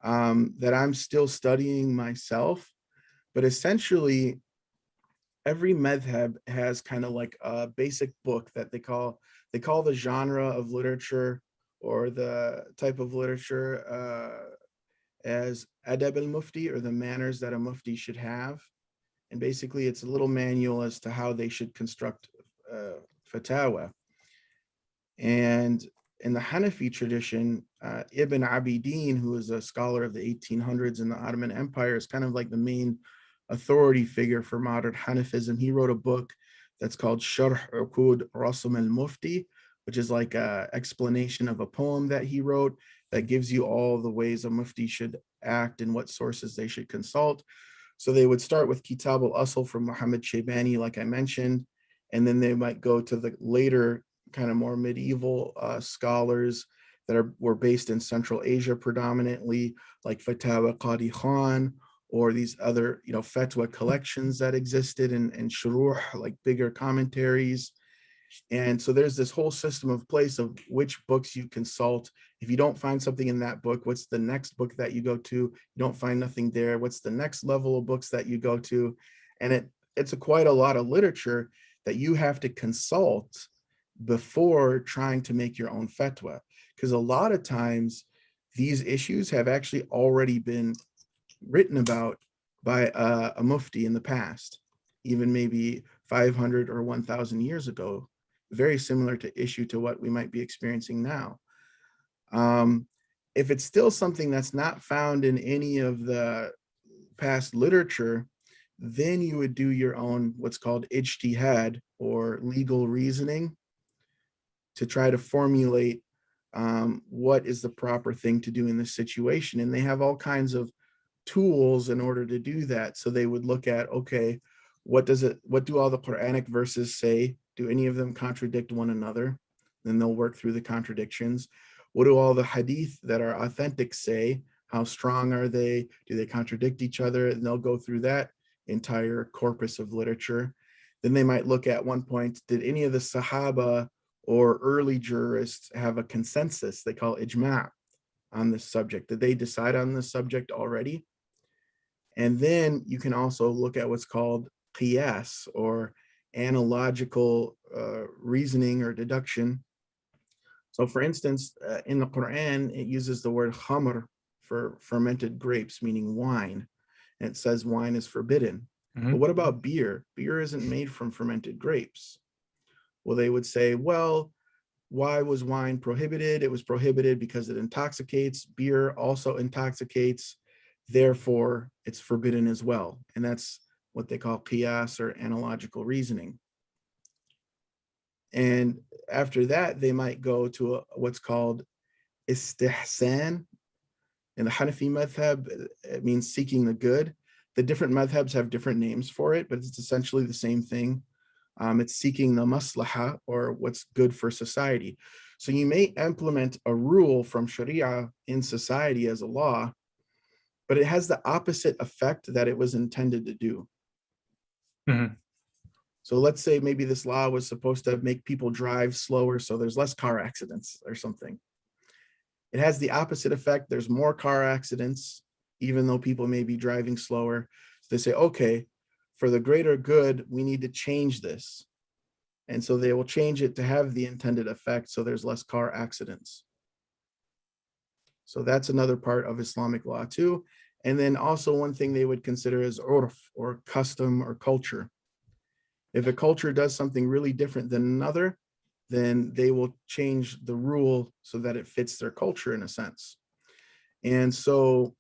that I'm still studying myself, but essentially every madhab has kind of like a basic book that they call the genre of literature or the type of literature as adab al-mufti, or the manners that a mufti should have. And basically it's a little manual as to how they should construct fatawa. And in the Hanafi tradition, Ibn Abidin, who is a scholar of the 1800s in the Ottoman Empire, is kind of like the main authority figure for modern Hanafism. He wrote a book that's called Sharh Uqud Rasm al-Mufti, which is like an explanation of a poem that he wrote that gives you all the ways a mufti should act and what sources they should consult. So they would start with Kitab al-Asl from Muhammad Shaybani, like I mentioned, and then they might go to the later kind of more medieval scholars that were based in Central Asia predominantly, like Fatawa Qadi Khan, or these other, you know, fatwa collections that existed, and shuruh, like bigger commentaries. And so there's this whole system of place of which books you consult. If you don't find something in that book, what's the next book that you go to? You don't find nothing there. What's the next level of books that you go to? And it's quite a lot of literature that you have to consult before trying to make your own fatwa. Because a lot of times these issues have actually already been written about by a mufti in the past, even maybe 500 or 1,000 years ago, very similar to issue to what we might be experiencing now. Um, if it's still something that's not found in any of the past literature, then you would do your own what's called ijtihad, or legal reasoning, to try to formulate what is the proper thing to do in this situation. And they have all kinds of tools in order to do that. So they would look at, okay, what do all the Quranic verses say? Do any of them contradict one another? Then they'll work through the contradictions. What do all the hadith that are authentic say? How strong are they? Do they contradict each other? And they'll go through that entire corpus of literature. Then they might look at one point, did any of the Sahaba or early jurists have a consensus? They call ijma' on this subject. Did they decide on this subject already? And then you can also look at what's called qiyas, or analogical reasoning or deduction. So for instance, in the Quran, it uses the word khamr for fermented grapes, meaning wine. And it says wine is forbidden. Mhm. But what about beer? Beer isn't made from fermented grapes. Well, they would say, well, why was wine prohibited? It was prohibited because it intoxicates. Beer also intoxicates. Therefore, it's forbidden as well. And that's what they call qiyas, or analogical reasoning. And after that, they might go to what's called istihsan. In the Hanafi madhab, it means seeking the good. The different madhabs have different names for it, but it's essentially the same thing. It's seeking the maslaha, or what's good for society. So you may implement a rule from Sharia in society as a law, but it has the opposite effect that it was intended to do. Mhm. So let's say maybe this law was supposed to make people drive slower so there's less car accidents or something. It has the opposite effect. There's more car accidents, even though people may be driving slower. So they say, okay, for the greater good, we need to change this. And so they will change it to have the intended effect so there's less car accidents. So that's another part of Islamic law too. And then also one thing they would consider is urf, or custom or culture. If a culture does something really different than another, then they will change the rule so that it fits their culture in a sense. And so,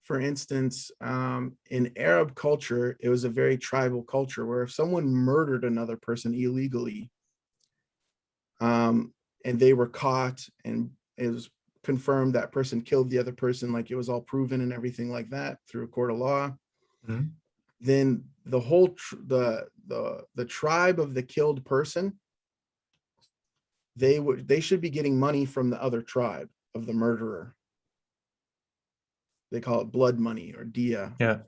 for instance, in Arab culture, it was a very tribal culture where if someone murdered another person illegally, and they were caught and it was confirmed that person killed the other person, like it was all proven and everything like that through a court of law, Mhm. then the whole the tribe of the killed person, they should be getting money from the other tribe of the murderer. They call it blood money or dia. Yeah.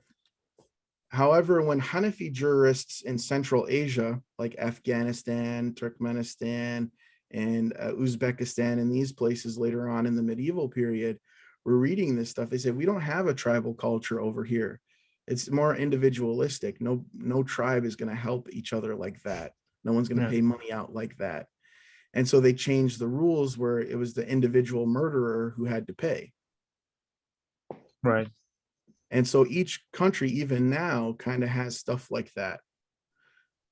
However, when Hanafi jurists in Central Asia, like Afghanistan, Turkmenistan, and Uzbekistan, and these places later on in the medieval period, were reading this stuff, they said, we don't have a tribal culture over here. It's more individualistic. No tribe is going to help each other like that. No one's going to Yeah. pay money out like that. And so they changed the rules where it was the individual murderer who had to pay. Right. And so each country, even now, kind of has stuff like that.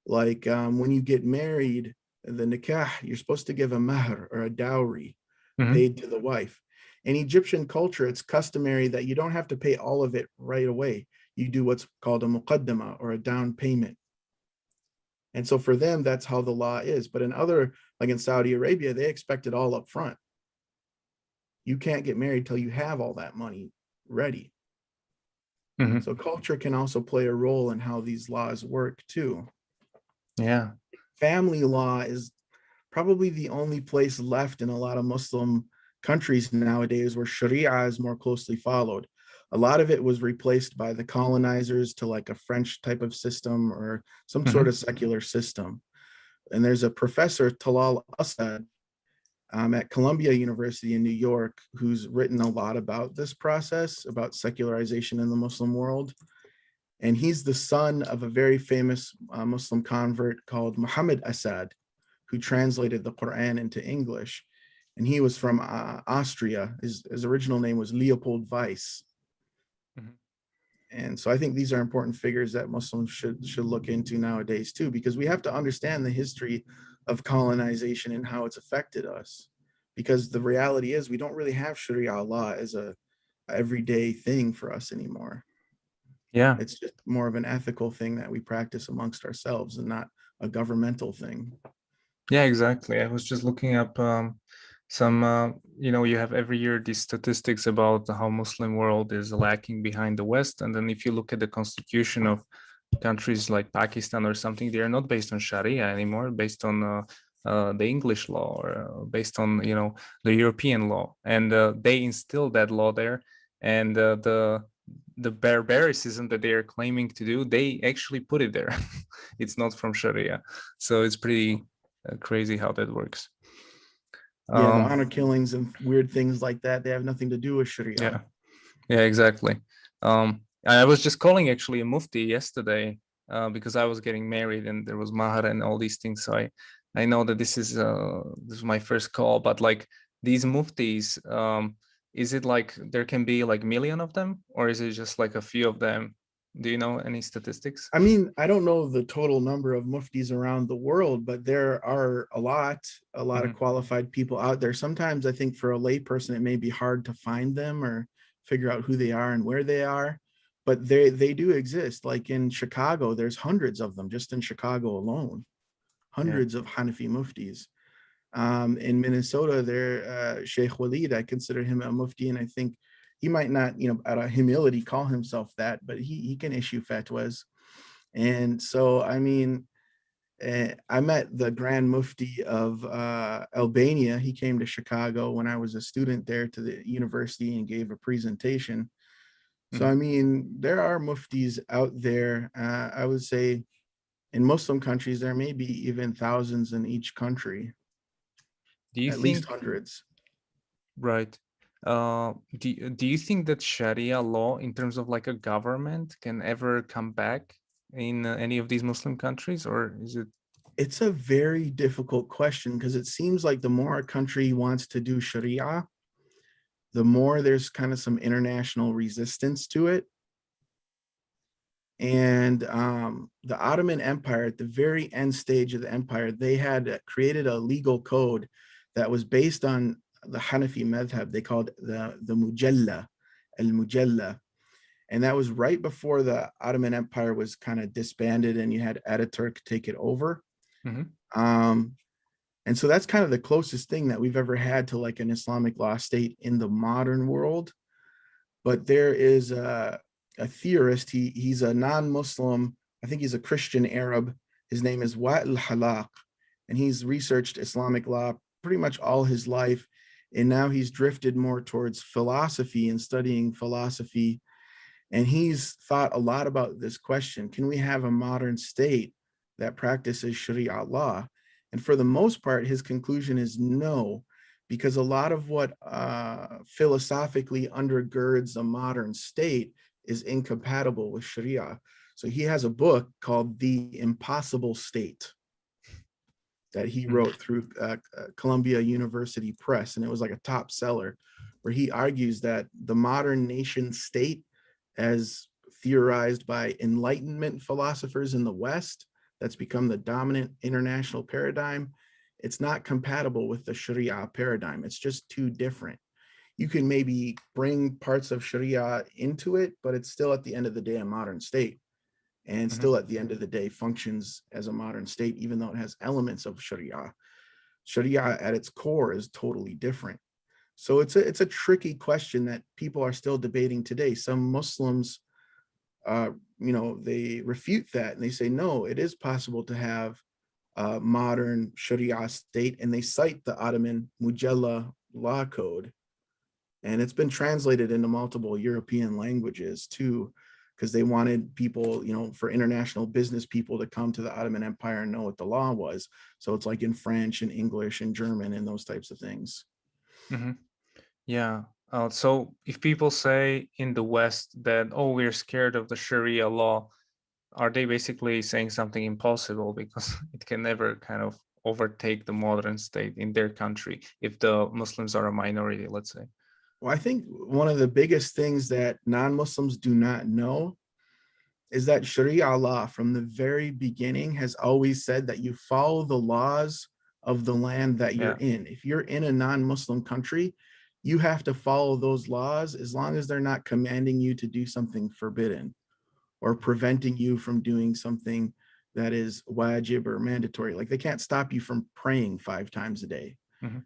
Like when you get married, the nikah, you're supposed to give a mahr or a dowry Mhm. paid to the wife. In Egyptian culture, it's customary that you don't have to pay all of it right away. You do what's called a muqaddama or a down payment. And so for them, that's how the law is. But in other, like in Saudi Arabia, they expect it all up front. You can't get married till you have all that money ready. Mhm. So culture can also play a role in how these laws work too. Yeah. Family law is probably the only place left in a lot of Muslim countries nowadays where Sharia is more closely followed. A lot of it was replaced by the colonizers to like a French type of system or some sort Mhm. of secular system. And there's a professor, Talal Asad, at Columbia University in New York, who's written a lot about this process, about secularization in the Muslim world. And he's the son of a very famous Muslim convert called Muhammad Asad, who translated the Quran into English. And he was from Austria. His original name was Leopold Weiss. Mhm. And so I think these are important figures that Muslims should look into nowadays too, because we have to understand the history of colonization and how it's affected us. Because the reality is we don't really have Sharia law as a everyday thing for us anymore. Yeah. It's just more of an ethical thing that we practice amongst ourselves and not a governmental thing. Yeah, exactly. I was just looking up some, you have every year these statistics about how Muslim world is lacking behind the West. And then if you look at the constitution of countries like Pakistan or something, they are not based on Sharia anymore, based on the English law or based on, the European law. And they instilled that law there. And the barbaricism that they are claiming to do, they actually put it there. It's not from Sharia. So it's pretty crazy how that works. Yeah, the Um, honor killings and weird things like that, they have nothing to do with yeah, Sharia. yeah, exactly. I was just calling actually a mufti yesterday because I was getting married and there was mahar and all these things. So I know that this is my first call, but like these muftis, is it like there can be like million of them, or is it just like a few of them? Do you know any statistics? I mean, I don't know the total number of muftis around the world, but there are a lot of Mhm. qualified people out there. Sometimes I think for a layperson, it may be hard to find them or figure out who they are and where they are, but they do exist. Like in Chicago, there's hundreds of them just in Chicago alone, Yeah. hundreds of Hanafi muftis. In Minnesota, there, Sheikh Walid, I consider him a mufti, and I think he might not, out of humility, call himself that, but he can issue fatwas. And so, I mean, I met the Grand Mufti of Albania. He came to Chicago when I was a student there to the university and gave a presentation. So, Mhm. I mean, there are muftis out there. I would say in Muslim countries, there may be even thousands in each country, Do you at least think, hundreds. right? Do you think that Sharia law, in terms of like a government, can ever come back in any of these Muslim countries, or is it? It's a very difficult question because it seems like the more a country wants to do Sharia, the more there's kind of some international resistance to it. And the Ottoman Empire, at the very end stage of the empire, they had created a legal code that was based on the Hanafi madhab. They called the Mujalla, al-Mujalla. And that was right before the Ottoman Empire was kind of disbanded and you had Ataturk take it over. Mhm. Um, and so that's kind of the closest thing that we've ever had to like an Islamic law state in the modern world. But there is a theorist. He's a non-Muslim. I think he's a Christian Arab. His name is Wa'il Halaq, and he's researched Islamic law pretty much all his life. And now he's drifted more towards philosophy and studying philosophy. And he's thought a lot about this question: can we have a modern state that practices Sharia law? And for the most part, his conclusion is no, because a lot of what philosophically undergirds a modern state is incompatible with Sharia. So he has a book called The Impossible State that he Mm. wrote through Columbia University Press, and it was like a top seller, where he argues that the modern nation state, as theorized by Enlightenment philosophers in the West, that's become the dominant international paradigm, it's not compatible with the Sharia paradigm. It's just too different. You can maybe bring parts of Sharia into it, but it's still at the end of the day a modern state, and Mhm. still at the end of the day functions as a modern state, even though it has elements of Sharia. Sharia at its core is totally different. So it's a tricky question that people are still debating today. Some Muslims, they refute that and they say, no, it is possible to have a modern Sharia state, and they cite the Ottoman Mujalla law code, and it's been translated into multiple European languages too, because they wanted people, for international business people to come to the Ottoman Empire and know what the law was. So it's like in French and English and German and those types of things. Mhm. Yeah. So if people say in the West that, oh, we're scared of the Sharia law, are they basically saying something impossible because it can never kind of overtake the modern state in their country if the Muslims are a minority, let's say? Well, I think one of the biggest things that non-Muslims do not know is that Sharia law from the very beginning has always said that you follow the laws of the land that you're Yeah. in. If you're in a non-Muslim country, you have to follow those laws as long as they're not commanding you to do something forbidden or preventing you from doing something that is wajib or mandatory. Like they can't stop you from praying 5 times a day. Mhm.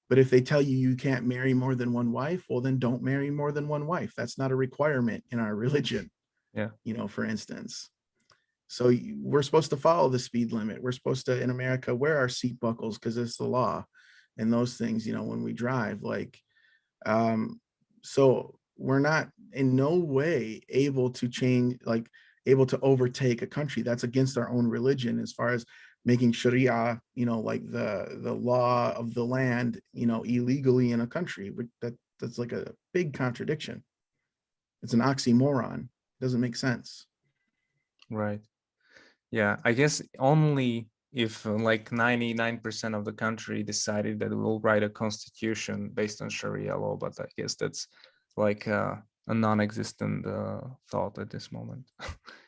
But if they tell you you can't marry more than one wife, well, then don't marry more than one wife. That's not a requirement in our religion, Yeah. for instance. So we're supposed to follow the speed limit. We're supposed to, in America, wear our seat buckles because it's the law, and those things, when we drive. Um, so we're not in no way able to change, like able to overtake a country. That's against our own religion as far as making Sharia, like the law of the land, illegally in a country. But that's like a big contradiction. It's an oxymoron. It doesn't make sense. Right. Yeah. I guess only if like 99% of the country decided that we'll write a constitution based on Sharia law, but I guess that's like a non-existent thought at this moment.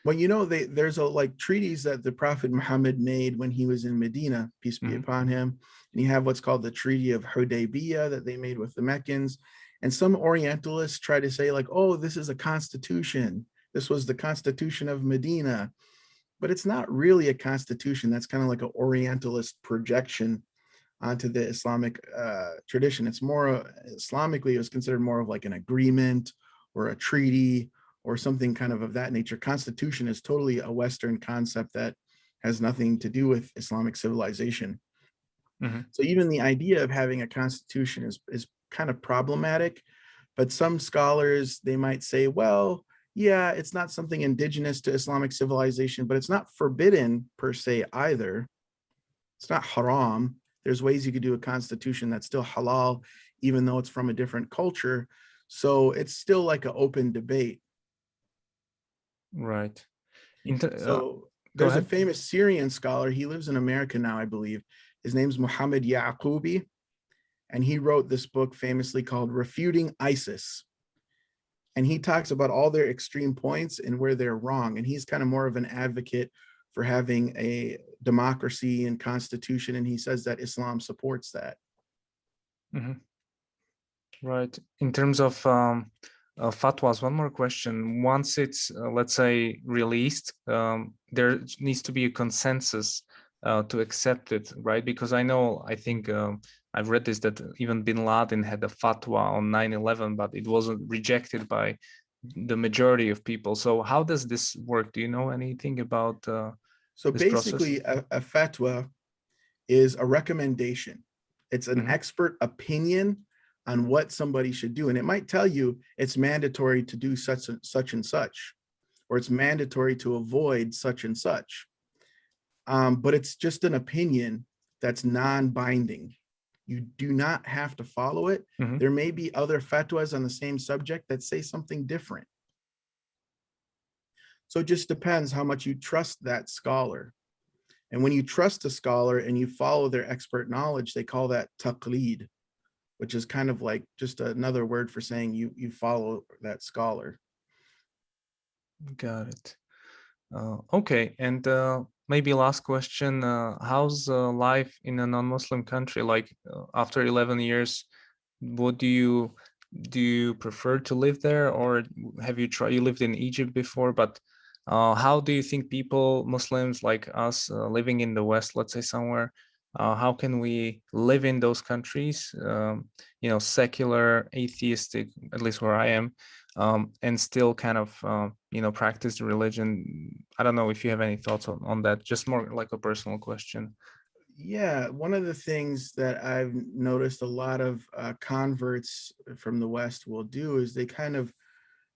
Well, there's a like treaties that the Prophet Muhammad made when he was in Medina, peace be Mhm. upon him. And you have what's called the Treaty of Hudaybiyah that they made with the Meccans. And some Orientalists try to say, like, oh, this is a constitution. This was the Constitution of Medina. But it's not really a constitution. That's kind of like an Orientalist projection onto the Islamic tradition. It's more Islamically, it was considered more of like an agreement or a treaty or something kind of that nature. Constitution is totally a Western concept that has nothing to do with Islamic civilization. Mhm. So even the idea of having a constitution is kind of problematic, but some scholars, they might say, well, yeah, it's not something indigenous to Islamic civilization, but it's not forbidden per se either. It's not haram. There's ways you could do a constitution that's still halal, even though it's from a different culture. So it's still like an open debate. Right. So Go there's a ahead. famous Syrian scholar. He lives in America now, I believe. His name's Muhammad Yaqubi, and he wrote this book famously called Refuting ISIS. And he talks about all their extreme points and where they're wrong. And he's kind of more of an advocate for having a democracy and constitution. And he says that Islam supports that. Mhm. Right. In terms of fatwas, one more question. Once it's, let's say, released, there needs to be a consensus to accept it, right? Because I think I've read this, that even bin Laden had a fatwa on 9/11, but it wasn't rejected by the majority of people. So how does this work? Do you know anything about So this process? basically, a fatwa is a recommendation. It's an Hmm. expert opinion on what somebody should do. And it might tell you it's mandatory to do such and such, or it's mandatory to avoid such and such. But it's just an opinion that's non-binding. You do not have to follow it. Hmm. There may be other fatwas on the same subject that say something different. So it just depends how much you trust that scholar. And when you trust a scholar and you follow their expert knowledge, they call that taqlid, which is kind of like just another word for saying you follow that scholar. Got it. Okay, and maybe last question: how's life in a non-Muslim country? Like after 11 years, what do you prefer to live there, or have you tried? You lived in Egypt before, but how do you think people, Muslims like us, living in the West, let's say somewhere, how can we live in those countries? Secular, atheistic, at least where I am, and still kind of practice the religion. I don't know if you have any thoughts on that, just more like a personal question. Yeah, one of the things that I've noticed a lot of converts from the West will do is they kind of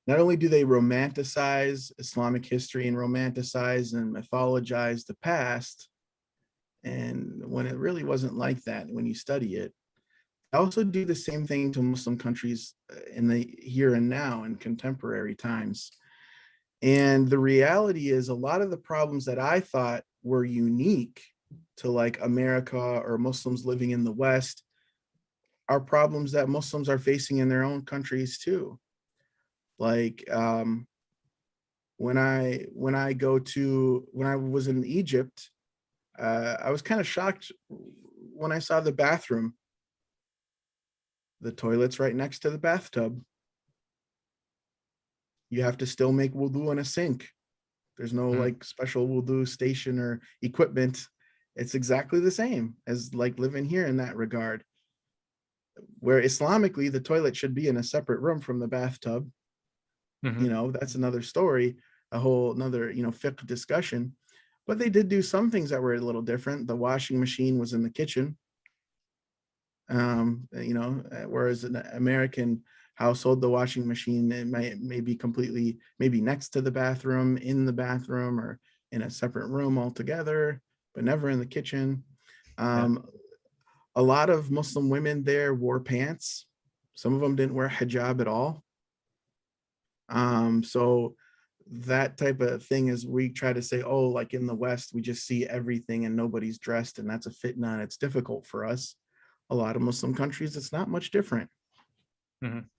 not only do they romanticize Islamic history and romanticize and mythologize the past, and when it really wasn't like that when you study it, I also do the same thing to Muslim countries in the here and now in contemporary times. And the reality is, a lot of the problems that I thought were unique to like America or Muslims living in the West are problems that Muslims are facing in their own countries too. Like when I go to when I was in Egypt, I was kind of shocked when I saw the bathroom. The toilet's right next to the bathtub. You have to still make wudu in a sink. There's no Mhm. like special wudu station or equipment. It's exactly the same as like living here in that regard. Where Islamically, the toilet should be in a separate room from the bathtub. Mhm. That's another story, a whole another, fiqh discussion. But they did do some things that were a little different. The washing machine was in the kitchen. Whereas an American household, the washing machine it may be completely maybe next to the bathroom, in the bathroom, or in a separate room altogether, but never in the kitchen. Yeah. A lot of Muslim women there wore pants. Some of them didn't wear hijab at all. So that type of thing is we try to say, oh, like in the West, we just see everything and nobody's dressed, and that's a fitna, and it's difficult for us. A lot of Muslim countries, it's not much different. Mhm.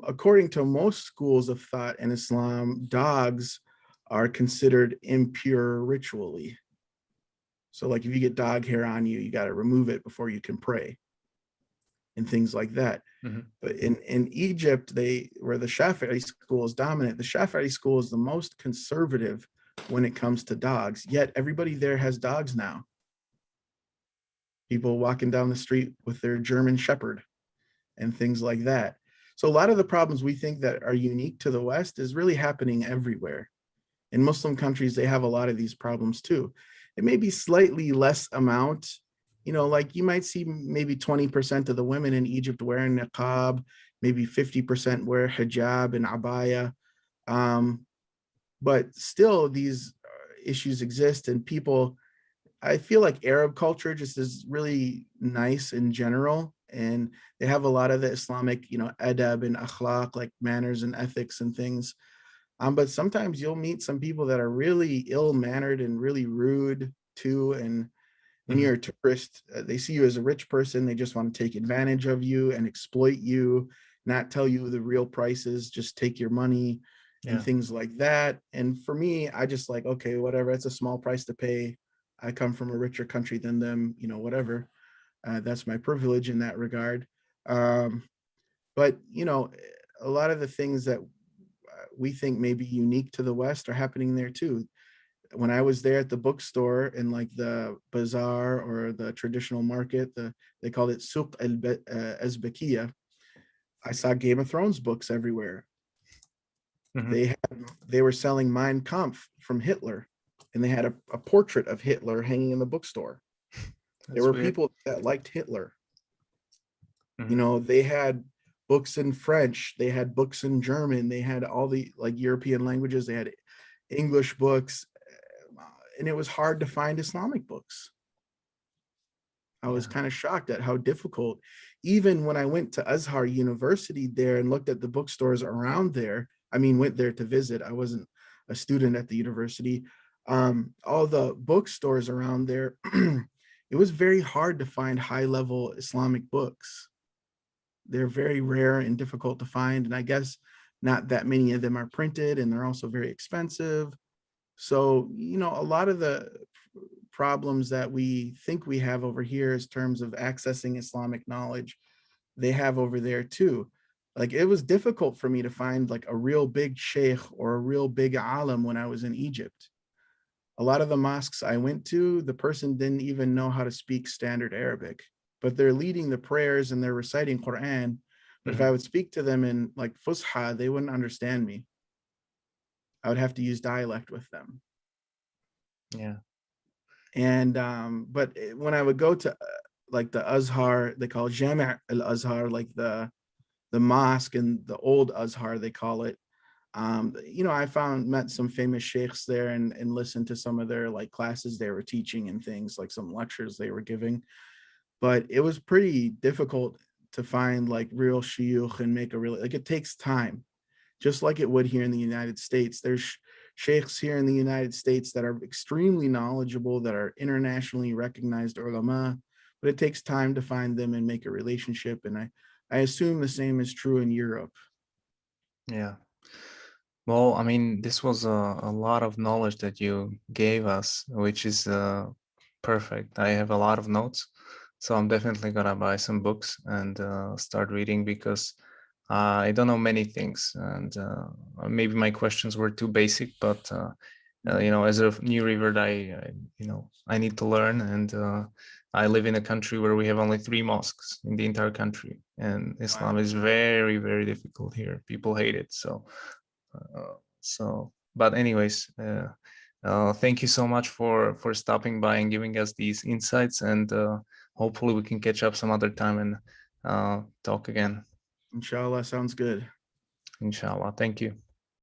According to most schools of thought in Islam, dogs are considered impure ritually. So, like if you get dog hair on you, you got to remove it before you can pray and things like that. Mhm. But in Egypt, where the Shafi'i school is dominant, the Shafi'i school is the most conservative when it comes to dogs. Yet everybody there has dogs now. People walking down the street with their German Shepherd and things like that. So a lot of the problems we think that are unique to the West is really happening everywhere. In Muslim countries, they have a lot of these problems too. It may be slightly less amount, like you might see maybe 20% of the women in Egypt wearing niqab, maybe 50% wear hijab and abaya. But still, these issues exist, and people, I feel like Arab culture just is really nice in general. And they have a lot of the Islamic, adab and akhlaq, like manners and ethics and things. But sometimes you'll meet some people that are really ill-mannered and really rude too. And when Mhm. you're a tourist, they see you as a rich person. They just want to take advantage of you and exploit you, not tell you the real prices, just take your money and Yeah. things like that. And for me, I just like, okay, whatever, it's a small price to pay. I come from a richer country than them, whatever. That's my privilege in that regard. Um, but, a lot of the things that we think may be unique to the West are happening there too. When I was there at the bookstore in like the bazaar or the traditional market, they called it Souk Azbakiya. I saw Game of Thrones books everywhere. Mhm. They were selling Mein Kampf from Hitler, and they had a portrait of Hitler hanging in the bookstore. There That's were weird. people that liked Hitler. Mhm. They had books in French, they had books in German, they had all the like European languages, they had English books, and it was hard to find Islamic books. I was Yeah. kind of shocked at how difficult, even when I went to Azhar University there and looked at the bookstores around there. I mean, went there to visit. I wasn't a student at the university. All the bookstores around there, it was very hard to find high level Islamic books. They're very rare and difficult to find. And I guess not that many of them are printed, and they're also very expensive. So, a lot of the problems that we think we have over here in terms of accessing Islamic knowledge, they have over there too. Like it was difficult for me to find like a real big sheikh or a real big alim when I was in Egypt. A lot of the mosques I went to, the person didn't even know how to speak standard Arabic, but they're leading the prayers and they're reciting Quran. But if I Mhm. would speak to them in like Fusha, they wouldn't understand me. I would have to use dialect with them. Yeah. And but when I would go to like the Azhar, they call it Jami' al-Azhar, like the mosque and the old Azhar, they call it. I met some famous sheikhs there and listened to some of their like classes they were teaching and things like some lectures they were giving. But it was pretty difficult to find like real shuyukh and make a really like it takes time, just like it would here in the United States. There's sheikhs here in the United States that are extremely knowledgeable, that are internationally recognized ulama, but it takes time to find them and make a relationship. And I assume the same is true in Europe. Yeah. Well, I mean, this was a lot of knowledge that you gave us, which is perfect. I have a lot of notes, so I'm definitely gonna buy some books and start reading because I don't know many things, and maybe my questions were too basic. But as a new revert, I need to learn, and I live in a country where we have only 3 mosques in the entire country, and Islam Wow. is very, very difficult here. People hate it, but anyways, thank you so much for stopping by and giving us these insights, and hopefully we can catch up some other time and talk again. Inshallah, sounds good. Inshallah. Thank you.